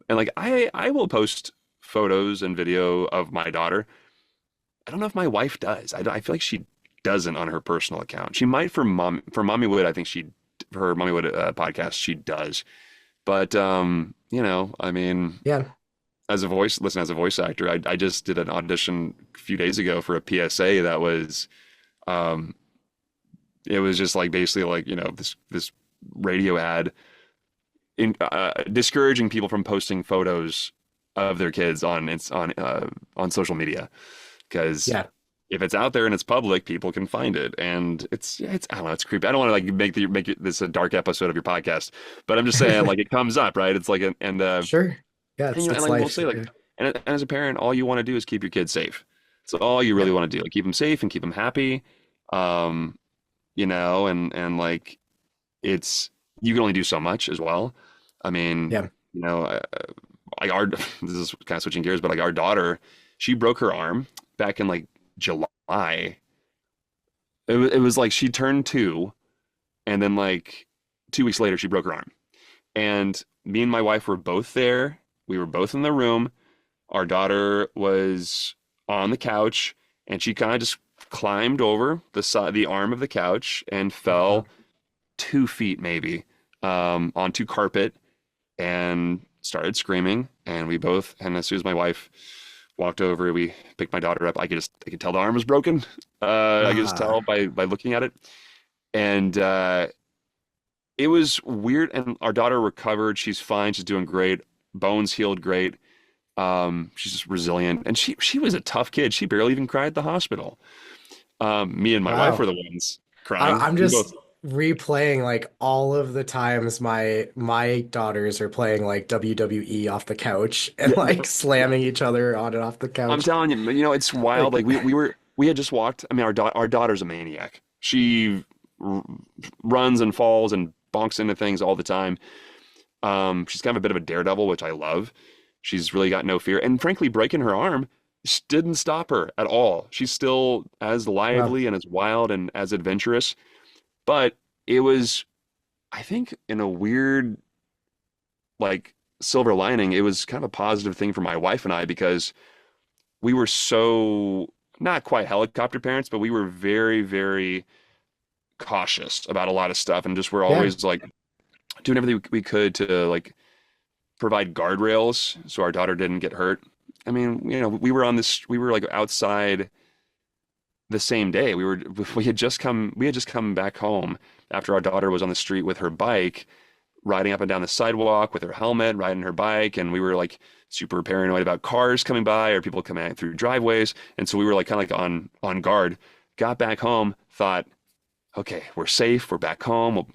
and like I will post photos and video of my daughter. I don't know if my wife does. I feel like she doesn't on her personal account. She might for Mommy Wood. I think she for her Mommy Wood podcast she does. But I mean, Yeah. as a voice actor, I just did an audition a few days ago for a PSA that was um it was just like basically like this radio ad discouraging people from posting photos of their kids on social media because Yeah. if it's out there and it's public, people can find it, and it's I don't know, it's creepy. I don't want to like this a dark episode of your podcast, but I'm just saying like it comes up, right? It's like Sure. Yeah, and it's like we'll life. say like Yeah. and as a parent, all you want to do is keep your kids safe. So all you really Yeah. want to do, like keep them safe and keep them happy. Um, and like it's you can only do so much as well. I mean, Yeah. like our this is kind of switching gears, but like our daughter, she broke her arm back in like July. It was like she turned 2, and then like 2 weeks later, she broke her arm. And me and my wife were both there. We were both in the room. Our daughter was on the couch, and she kind of just climbed over the arm of the couch and Uh, fell 2 feet maybe onto carpet and started screaming. And we both, and as soon as my wife walked over, we picked my daughter up. I could tell the arm was broken. I could just tell ah, by looking at it. And it was weird. And our daughter recovered. She's fine. She's doing great. Bones healed great. She's just resilient. And she was a tough kid. She barely even cried at the hospital. Me and my wife were wow. the ones crying. I'm We both, just replaying like all of the times my daughters are playing like WWE off the couch and yeah, like slamming each other on and off the I'm couch. telling you, it's wild. Like, Like we had just walked. I mean, our daughter's a maniac. She r runs and falls and bonks into things all the time. She's kind of a bit of a daredevil, which I love. She's really got no fear. And frankly, breaking her arm didn't stop her at all. She's still as well, lively and as wild and as adventurous. But it was, I think, in a weird, like, silver lining, it was kind of a positive thing for my wife and I because we were so not quite helicopter parents, but we were very, very cautious about a lot of stuff and just were yeah, always like doing everything we could to like provide guardrails so our daughter didn't get hurt. I mean, we were like outside the same day. We had just come back home after our daughter was on the street with her bike, riding up and down the sidewalk with her helmet, riding her bike, and we were like super paranoid about cars coming by or people coming out through driveways. And so we were like kind of like on guard. Got back home, thought, okay, we're safe, we're back home. We'll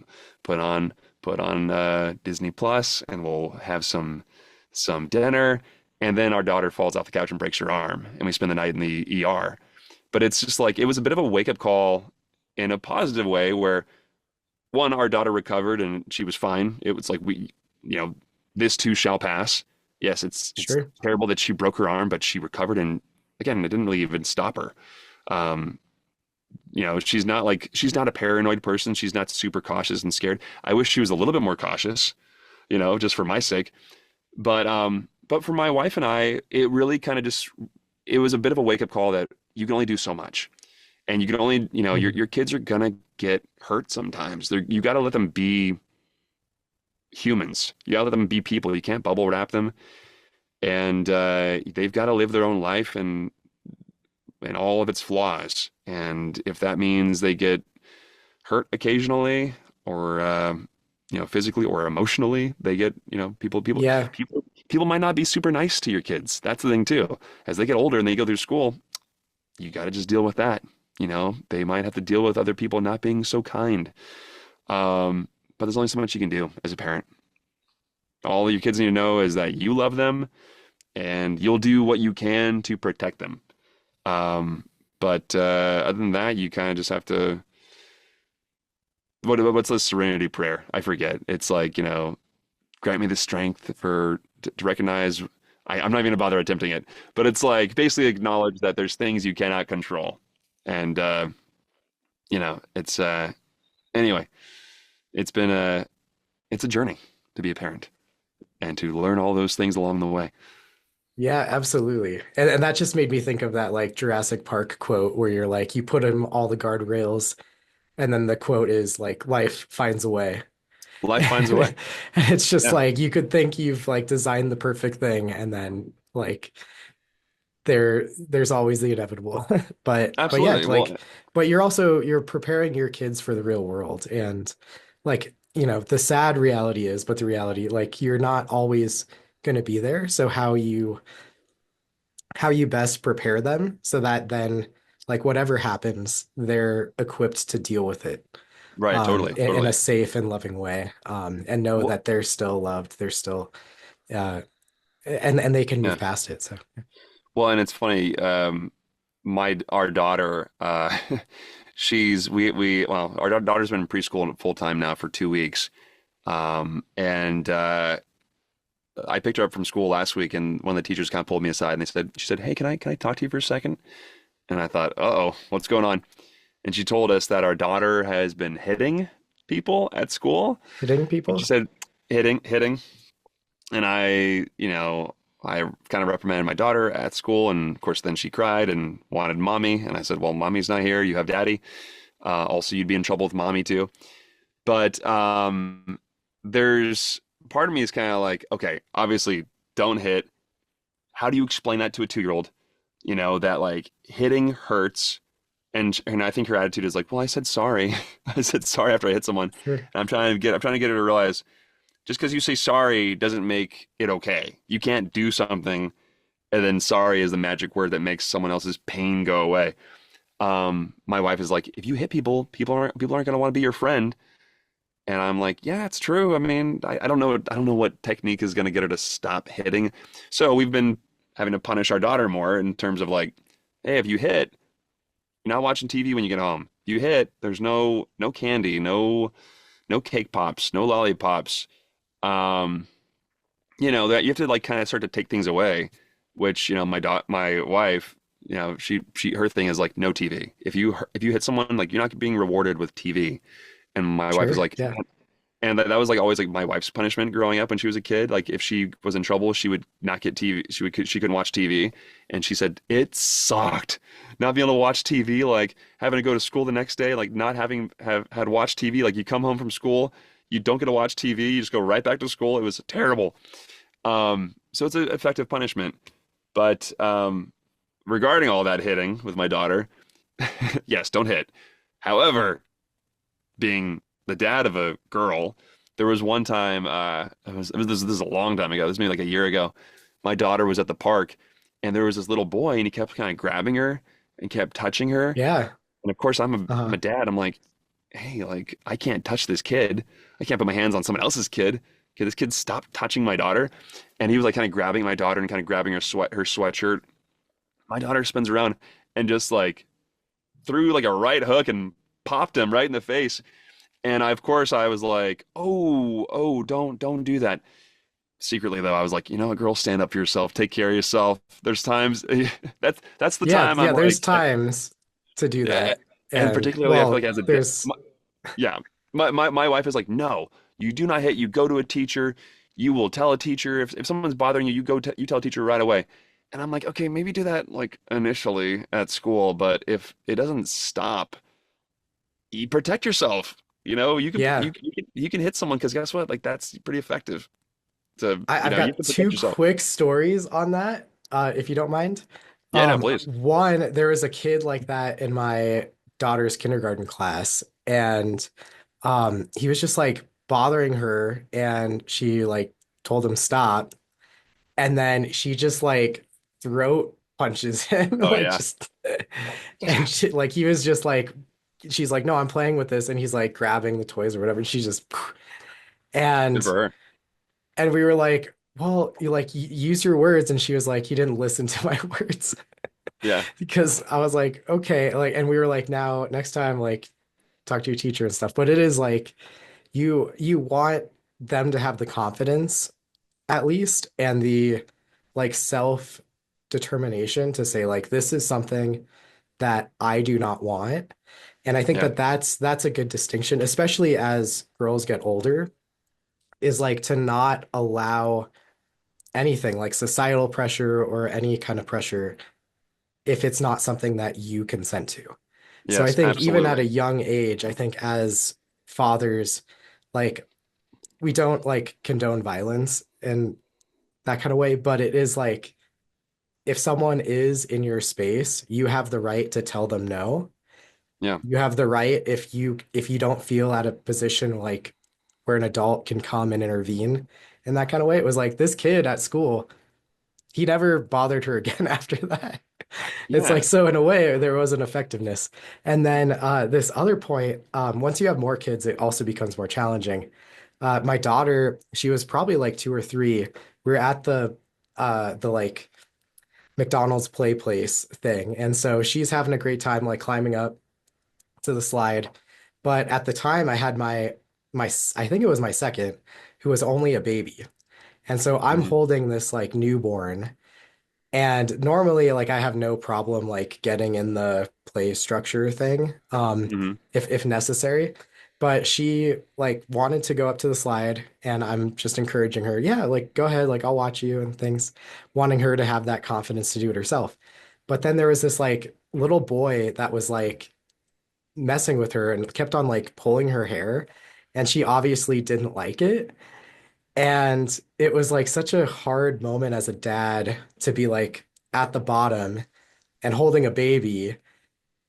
put on Disney Plus and we'll have some dinner. And then our daughter falls off the couch and breaks her arm, and we spend the night in the ER. But it's just like it was a bit of a wake up call in a positive way where one, our daughter recovered and she was fine. It was like this too shall pass. Yes, it's sure. terrible that she broke her arm, but she recovered, and again, it didn't really even stop her. Um, she's not a paranoid person. She's not super cautious and scared. I wish she was a little bit more cautious, just for my sake. But for my wife and I, it really kind of just it was a bit of a wake up call that you can only do so much. And you can only, Mhm. your kids are gonna get hurt sometimes. You got to let them be humans. You got to let them be people. You can't bubble wrap them, and they've got to live their own life and all of its flaws. And if that means they get hurt occasionally, or physically or emotionally. They get, Yeah. people might not be super nice to your kids. That's the thing too. As they get older and they go through school, you got to just deal with that. They might have to deal with other people not being so kind. But there's only so much you can do as a parent. All your kids need to know is that you love them and you'll do what you can to protect them. But other than that, you kind of just have to. What's the serenity prayer? I forget. It's like, grant me the strength to recognize. I'm not even gonna bother attempting it, but it's like basically acknowledge that there's things you cannot control, and it's anyway. It's a journey to be a parent and to learn all those things along the way. Yeah, absolutely. And that just made me think of that like Jurassic Park quote where you're like, you put in all the guardrails, and then the quote is like, life finds a way. Life finds a way. And it's just Yeah, like you could think you've like designed the perfect thing, and then like there's always the inevitable. But yeah, absolutely. Well, like but you're preparing your kids for the real world. And like, the sad reality is, but the reality, like you're not always going to be there. So how you best prepare them so that then like whatever happens, they're equipped to deal with it right, totally, in a totally. safe and loving way, and know Well, that they're still loved, they're still uh, and they can yeah. move past it. So Well, and it's funny. My our daughter, our daughter's been in preschool full time now for 2 weeks. And I picked her up from school last week, and one of the teachers kind of pulled me aside, and she said, "Hey, can I talk to you for a second?" And I thought, "Uh-oh, what's going on?" And she told us that our daughter has been hitting people at school. hitting And she people. said, hitting. And I kind of reprimanded my daughter at school. And of course, then she cried and wanted mommy. And I said, well, mommy's not here. You have daddy. Also, you'd be in trouble with mommy too. But there's part of me is kind of like, okay, obviously, don't hit. How do you explain that to a 2-year-old? That like hitting hurts. And I think her attitude is like, well, I said sorry. I said sorry after I hit someone. Sure. And I'm trying to get her to realize just because you say sorry doesn't make it okay. You can't do something and then sorry is the magic word that makes someone else's pain go away. My wife is like, if you hit people, people aren't going to want to be your friend. And I'm like, yeah, it's true. I mean, I don't know what technique is going to get her to stop hitting. So we've been having to punish our daughter more in terms of like, hey, if you hit, you're not watching TV when you get home. You hit, there's no candy, no cake pops, no lollipops. Um, that you have to like kind of start to take things away, which my wife, she her thing is like no TV. If you hit someone, like you're not being rewarded with TV. And my wife is Sure. like, Yeah. and that was like always like my wife's punishment growing up when she was a kid. Like if she was in trouble, she would not get TV. She couldn't watch TV, and she said it sucked not being able to watch TV. Like having to go to school the next day, like not having have had watched TV. Like you come home from school, you don't get to watch TV. You just go right back to school. It was terrible. So it's an effective punishment. But regarding all that hitting with my daughter, yes, don't hit. However, being the dad of a girl, there was one time, this is a long time ago. This was maybe like a year ago. My daughter was at the park, and there was this little boy, and he kept kind of grabbing her and kept touching her. Yeah. And of course, I'm Uh-huh. a dad. I'm like, hey, like I can't touch this kid. I can't put my hands on someone else's kid. Okay, this kid stop touching my daughter. And he was like kind of grabbing my daughter and kind of grabbing her sweatshirt. My daughter spins around and just like threw like a right hook and popped him right in the face. And of course I was like, oh, don't do that. Secretly though, I was like, you know what, girl, stand up for yourself, take care of yourself. There's times that's the Yeah, time yeah, I'm there's like, times to do yeah, that. and And particularly I feel like well, as a there's yeah, my wife is like, no, you do not hit. You go to a teacher. You will tell a teacher if someone's bothering you. You tell a teacher right away. And I'm like, okay, maybe do that like initially at school, but if it doesn't stop, you protect yourself. yeah. You can hit someone because guess what? Like that's pretty effective. I've You have got to protect two yourself. quick stories on that, if you don't mind. Yeah, no, please. One, there was a kid like that in my daughter's kindergarten class, and he was just like bothering her and she like told him stop. And then she just like throat punches him, Oh like yeah. just, and she like he was just like, she's like, no, I'm playing with this, and he's like grabbing the toys or whatever, and she just, Good and for her. we were like, well, you like use your words, and she was like, you didn't listen to my words, Yeah. because I was like, okay, like, and we were like, now next time, like, talk to your teacher and stuff, but it is like you want them to have the confidence at least and the like self determination to say like this is something that I do not want. And I think Yeah. that that's a good distinction, especially as girls get older, is like to not allow anything like societal pressure or any kind of pressure if it's not something that you consent to. So I Yes, think even at a absolutely. young age, I think as fathers, like we don't like condone violence in that kind of way, but it is like if someone is in your space, you have the right to tell them no. Yeah. You have the right if you don't feel at a position like where an adult can come and intervene in that kind of way. It was like this kid at school, he never bothered her again after that. It's like Yeah. so in a way there was an effectiveness. And then this other point, once you have more kids, it also becomes more challenging. My daughter, she was probably like 2 or 3. We were at the like McDonald's play place thing. And so she's having a great time like climbing up to the slide. But at the time I had my I think it was my second who was only a baby. And so I'm Hmm. holding this like newborn and normally like I have no problem like getting in the play structure thing Hmm. if necessary. But she like wanted to go up to the slide and I'm just encouraging her, yeah, like go ahead, like I'll watch you and things, wanting her to have that confidence to do it herself. But then there was this like little boy that was like messing with her and kept on like pulling her hair and she obviously didn't like it. And it was like such a hard moment as a dad to be like at the bottom and holding a baby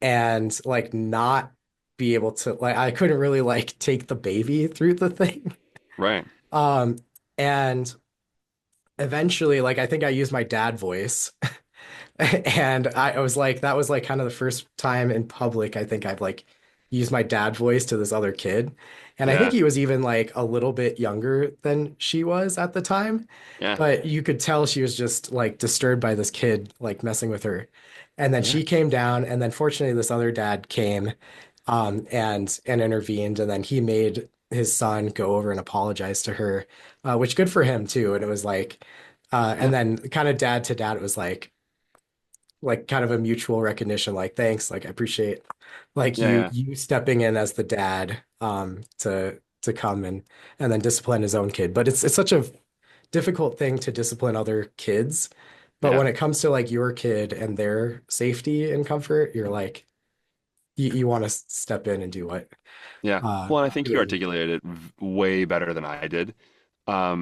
and like not be able to like I couldn't really like take the baby through the thing. Right. Um and eventually like I think I used my dad voice and I was like that was like kind of the first time in public I think I've like used my dad voice to this other kid. And I think Yeah. he was even like a little bit younger than she was at the time, Yeah. but you could tell she was just like disturbed by this kid like messing with her. And then Yeah. she came down and then fortunately this other dad came and intervened and then he made his son go over and apologize to her, which good for him too. And it was like and Yeah. then kind of dad to dad it was like kind of a mutual recognition like thanks like I appreciate like Yeah. Yeah. you stepping in as the dad to come and then discipline his own kid, but it's such a difficult thing to discipline other kids, but Yeah. when it comes to like your kid and their safety and comfort you're like you want to step in and do what Yeah. uh Well, and I think do you what you need. articulated it way better than I did.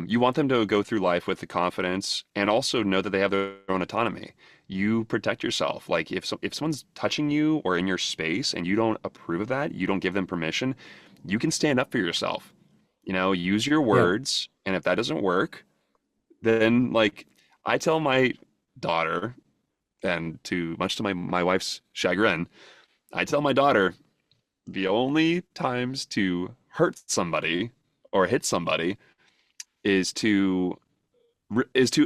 You want them to go through life with the confidence and also know that they have their own autonomy. You protect yourself. Like if someone's touching you or in your space and you don't approve of that, you don't give them permission, you can stand up for yourself. Use your Yeah, words, and if that doesn't work, then like I tell my daughter, and to much to my wife's chagrin, I tell my daughter the only times to hurt somebody or hit somebody is to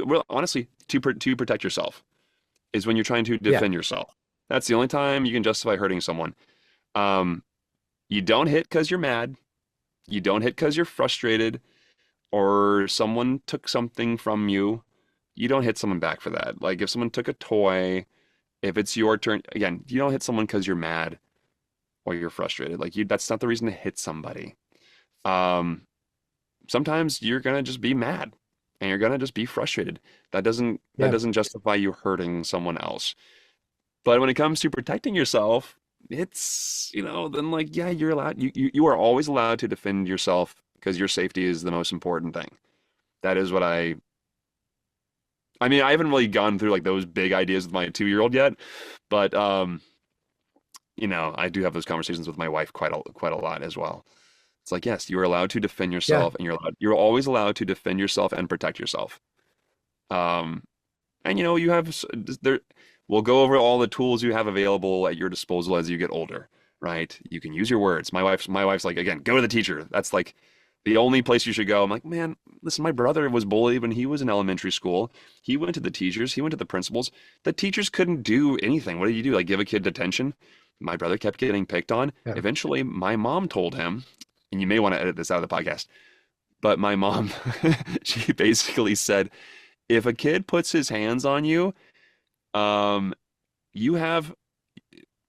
well, honestly to protect yourself is when you're trying to yeah, defend yourself. That's the only time you can justify hurting someone. Um, you don't hit because you're mad. You don't hit because you're frustrated or someone took something from you. You don't hit someone back for that. Like if someone took a toy, if it's your turn, again, you don't hit someone because you're mad or you're frustrated. Like that's not the reason to hit somebody. Um, Sometimes you're gonna just be mad and you're gonna just be frustrated. That yeah, doesn't justify you hurting someone else. But when it comes to protecting yourself, it's, then like, yeah, you're allowed you are always allowed to defend yourself because your safety is the most important thing. That is what I mean, I haven't really gone through like those big ideas with my 2-year-old yet, but I do have those conversations with my wife quite a lot as well. It's like, yes, you are allowed to defend Yeah. yourself, and you're always allowed to defend yourself and protect yourself. Um, and you have there. We'll go over all the tools you have available at your disposal as you get older, right? You can use your words. My wife's like, again, go to the teacher. That's like the only place you should go. I'm like, man, listen, my brother was bullied when he was in elementary school. He went to the teachers, he went to the principals. The teachers couldn't do anything. What did you do? Like give a kid detention? My brother kept getting picked on. Yeah. Eventually, my mom told him, and you may want to edit this out of the podcast, but my mom, she basically said, if a kid puts his hands on you, um, you have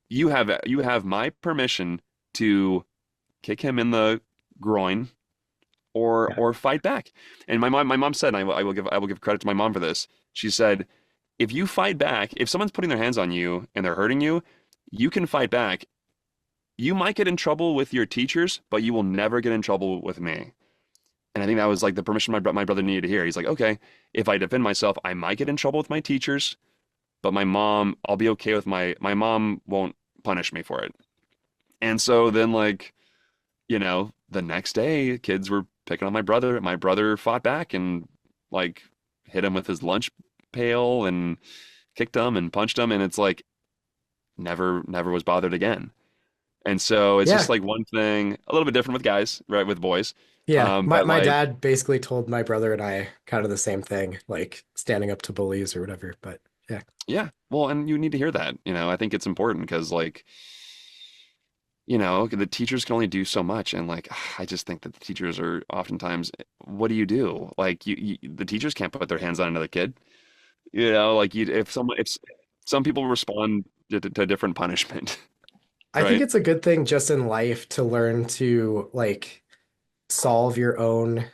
you have my permission to kick him in the groin or Yeah. fight back. And my mom said, and I will give credit to my mom for this. She said, if you fight back, if someone's putting their hands on you and they're hurting you, you can fight back. You might get in trouble with your teachers, but you will never get in trouble with me. And I think that was like the permission my brother needed to hear. He's like, okay, if I defend myself, I might get in trouble with my teachers, but my mom, I'll be okay with my mom won't punish me for it. And so then like, the next day kids were picking on my brother. My brother fought back and like hit him with his lunch pail and kicked him and punched him. And it's like never was bothered again. And so it's Yeah. just like one thing, a little bit different with guys, right? With boys. Yeah. My But my like, dad basically told my brother and I kind of the same thing, like standing up to bullies or whatever. But yeah. yeah, well, and you need to hear that. I think it's important because like, the teachers can only do so much. And like, I just think that the teachers are oftentimes, what do you do? Like the teachers can't put their hands on another kid. Like if some people respond to different punishment, I think right? it's a good thing just in life to learn to like solve your own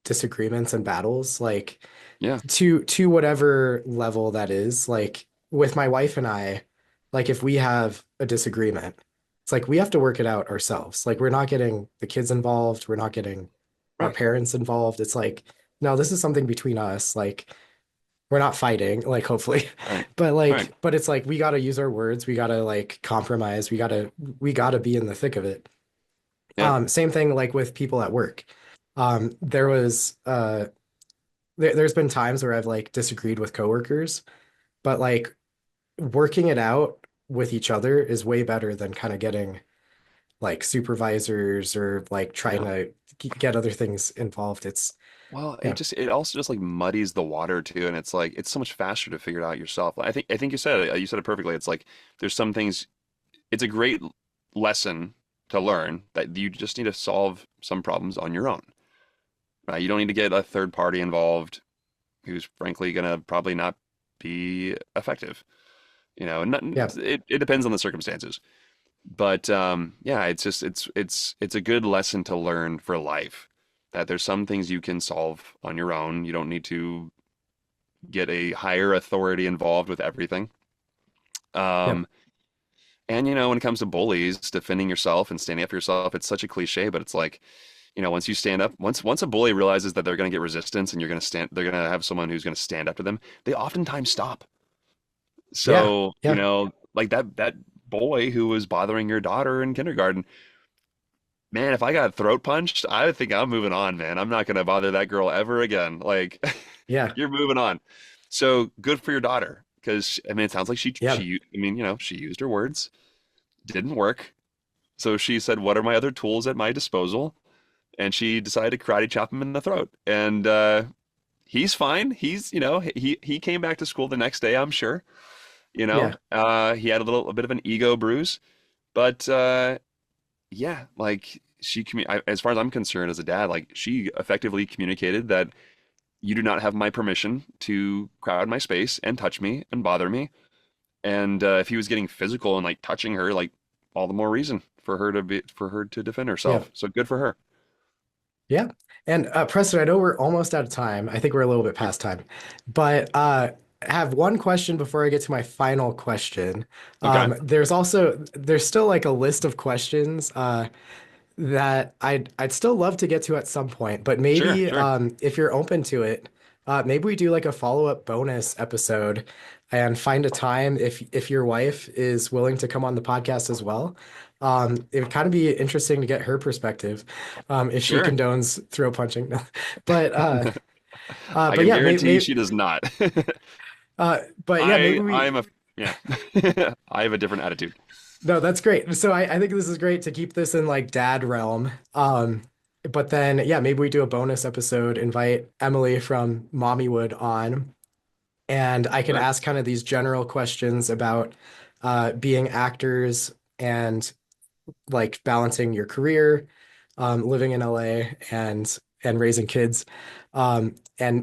disagreements and battles, like Yeah, to whatever level that is. Like with my wife and I, like if we have a disagreement, it's like we have to work it out ourselves. Like we're not getting the kids involved, we're not getting our right, parents involved. It's like, no, this is something between us. Like we're not fighting, like hopefully. right, But right. like, but it's like we gotta use our words, we gotta like compromise, we gotta be in the thick of it. Yeah. Same thing like with people at work. There was there's been times where I've like disagreed with coworkers, but like working it out with each other is way better than kind of getting like supervisors or like trying Yeah. to get other things involved. It's Well, yeah, it also just like muddies the water too, and it's like it's so much faster to figure it out yourself. I think you said it perfectly. It's like there's some things. It's a great lesson to learn that you just need to solve some problems on your own. Right? You don't need to get a third party involved who's frankly gonna probably not be effective. And yeah, it depends on the circumstances. But yeah, it's just it's a good lesson to learn for life that there's some things you can solve on your own. You don't need to get a higher authority involved with everything. yeah, Um, and when it comes to bullies, defending yourself and standing up for yourself, it's such a cliche, but it's like, once you stand up, once a bully realizes that they're going to get resistance and they're going to have someone who's going to stand up to them, they oftentimes stop. yeah, So, yeah, like that boy who was bothering your daughter in kindergarten, man, if I got throat punched, I think I'm moving on, man. I'm not gonna bother that girl ever again. Like, yeah, you're moving on. So good for your daughter, because I mean, it sounds like yeah, I mean, she used her words, didn't work. So she said, "What are my other tools at my disposal?" And she decided to karate chop him in the throat. And he's fine. He came back to school the next day, I'm sure. yeah, He had a bit of an ego bruise, but yeah, like as far as I'm concerned as a dad, like she effectively communicated that you do not have my permission to crowd my space and touch me and bother me. And if he was getting physical and like touching her, like all the more reason for her to defend yeah. herself. So good for her. Yeah. And Preston, I know we're almost out of time. I think we're a little bit past time. But I have one question before I get to my final question. Okay. There's still like a list of questions that I'd still love to get to at some point, but Sure, maybe sure. if you're open to it, maybe we do like a follow-up bonus episode and find a time if your wife is willing to come on the podcast as well. It would kind of be interesting to get her perspective, if she Sure. condones throw punching. But I but can yeah, guarantee she does not. but yeah, maybe we. I'm a yeah. I have a different attitude. No, that's great. So I think this is great to keep this in like dad realm. But then yeah, maybe we do a bonus episode, invite Emily from Mommywood on, and I can Sure. ask kind of these general questions about being actors and like balancing your career, living in LA and raising kids. And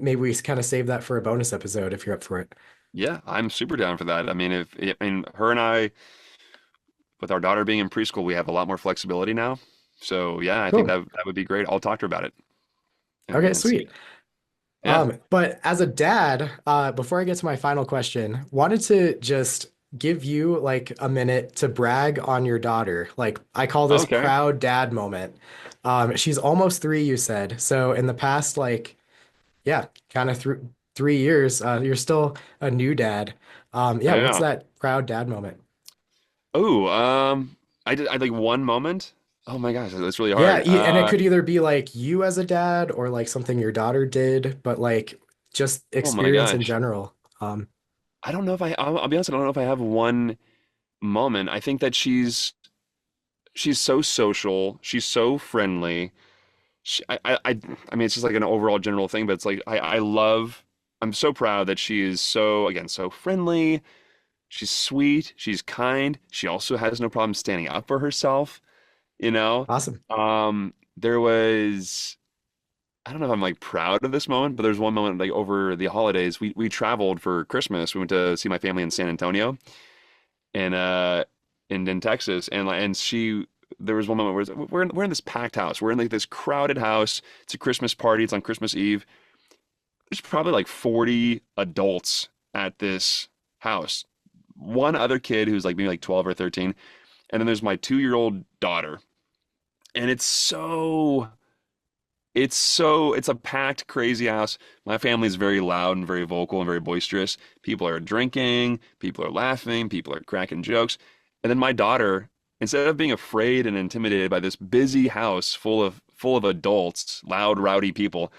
maybe we kind of save that for a bonus episode if you're up for it. Yeah, I'm super down for that. I mean, if I mean her and I, with our daughter being in preschool, we have a lot more flexibility now. So yeah, I think Cool. that would be great. I'll talk to her about it Okay, and see. sweet. Yeah. But as a dad, before I get to my final question, wanted to just give you like a minute to brag on your daughter. Like I call this Okay. proud dad moment. She's almost 3, you said. So in the past, like, yeah, kind of through 3 years, you're still a new dad. Yeah, what's Yeah. that proud dad moment? Oh, I like one moment. Oh my gosh, that's really Yeah, hard. and it could either be like you as a dad or like something your daughter did, but like just Oh my experience in gosh. general. I don't know if I'll be honest, I don't know if I have one moment. I think that she's so social, she's so friendly. I mean, it's just like an overall general thing, but it's like I'm so proud that she is so, again, so friendly. She's sweet, she's kind. She also has no problem standing up for herself, you know? Awesome. There was, I don't know if I'm like proud of this moment, but there's one moment like over the holidays, we traveled for Christmas. We went to see my family in San Antonio and in Texas, and there was one moment where we're in this packed house. We're in like this crowded house. It's a Christmas party. It's on Christmas Eve. There's probably like 40 adults at this house. One other kid who's like maybe like 12 or 13, and then there's my 2-year-old daughter. And it's a packed, crazy house. My family's very loud and very vocal and very boisterous. People are drinking, people are laughing, people are cracking jokes. And then my daughter, instead of being afraid and intimidated by this busy house full of adults, loud, rowdy people,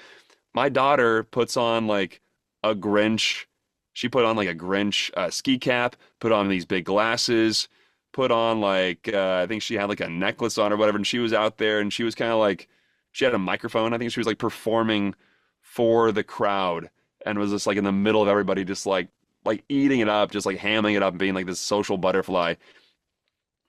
my daughter puts on like a Grinch. She put on like a Grinch ski cap, put on these big glasses, put on like I think she had like a necklace on or whatever, and she was out there and she was kind of like she had a microphone. I think she was like performing for the crowd and was just like in the middle of everybody, just like eating it up, just like hamming it up and being like this social butterfly.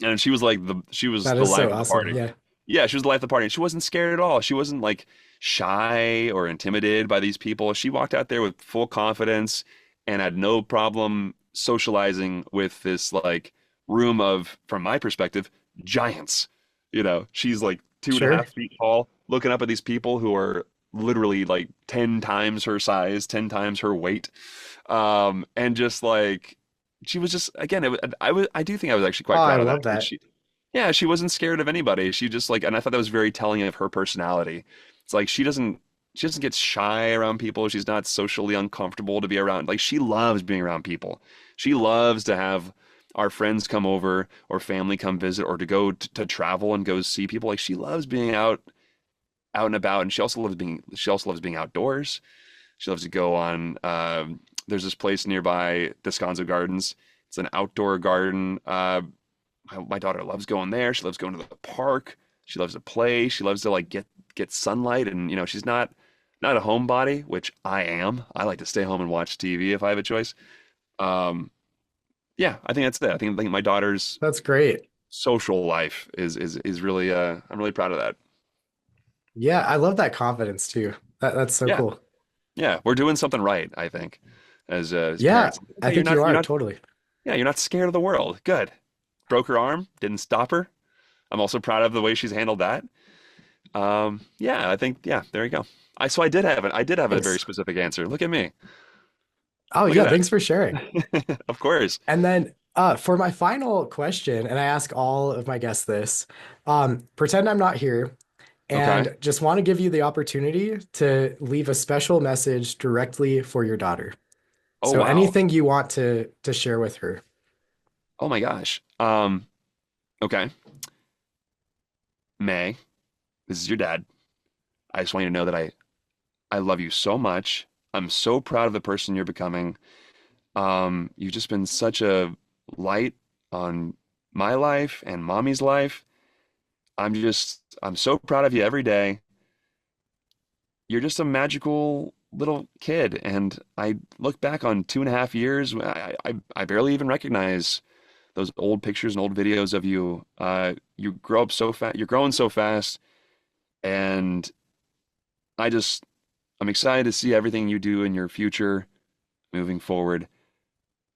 And she was That the is life so of the awesome. party. Yeah. Yeah, she was the life of the party. And she wasn't scared at all. She wasn't like shy or intimidated by these people. She walked out there with full confidence and had no problem socializing with this like room of, from my perspective, giants. You know, she's like two and a Sure. half feet tall, looking up at these people who are literally like 10 times her size, 10 times her weight. And just like she was just again, I do think I was actually Oh, quite I proud of that love because that. yeah, she wasn't scared of anybody. She just like, and I thought that was very telling of her personality. It's like she doesn't get shy around people. She's not socially uncomfortable to be around. Like she loves being around people. She loves to have our friends come over or family come visit or to go to travel and go see people. Like she loves being out and about, and she also loves being outdoors. She loves to go on. There's this place nearby, Descanso Gardens. It's an outdoor garden. My daughter loves going there. She loves going to the park. She loves to play. She loves to like get sunlight. And you know, she's not a homebody, which I am. I like to stay home and watch TV if I have a choice. Um, yeah, I think that's it. I think my daughter's That's great. social life is really. I'm really proud of that. Yeah, I love that confidence too. That's so Yeah, cool. yeah, we're doing something right. I think as Yeah, parents. I Hey, think you you're are not. totally. Yeah, you're not scared of the world. Good. Broke her arm. Didn't stop her. I'm also proud of the way she's handled that. Yeah, I think yeah, there you go. I did have a very Thanks. specific answer. Look at me. Oh Look yeah, at thanks for sharing. that. Of course. And then for my final question, and I ask all of my guests this, pretend I'm not here Okay. and just want to give you the opportunity to leave a special message directly for your daughter. Oh So wow. anything you want to share with her. Oh my gosh. Okay. May, this is your dad. I just want you to know that I love you so much. I'm so proud of the person you're becoming. You've just been such a light on my life and mommy's life. I'm so proud of you every day. You're just a magical little kid. And I look back on 2.5 years, I barely even recognize those old pictures and old videos of you. You grow up so fast, you're growing so fast. And I just, I'm excited to see everything you do in your future moving forward.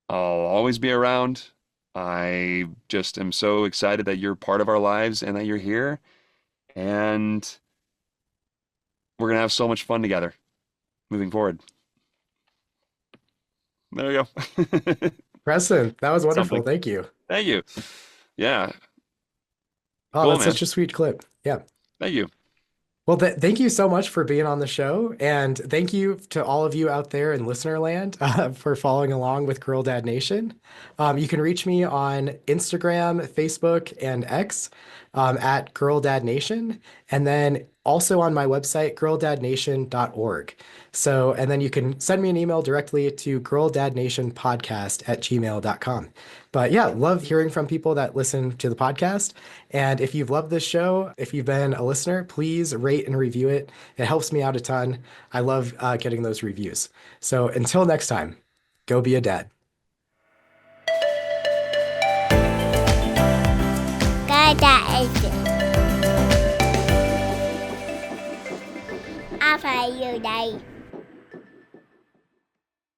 I'll always be around. I just am so excited that you're part of our lives and that you're here. And we're gonna have so much fun together moving forward. There you go. Preston, that was wonderful. Something. Thank you. Thank you. Yeah. Oh, Cool, that's man. such a sweet clip. Yeah. Thank you. Well, thank you so much for being on the show. And thank you to all of you out there in listener land for following along with Girl Dad Nation. You can reach me on Instagram, Facebook, and X at Girl Dad Nation. And then also on my website, girldadnation.org. So, and then you can send me an email directly to girldadnationpodcast@gmail.com. But yeah, love hearing from people that listen to the podcast. And if you've loved this show, if you've been a listener, please rate and review it. It helps me out a ton. I love getting those reviews. So until next time, go be a dad. Kata after you die.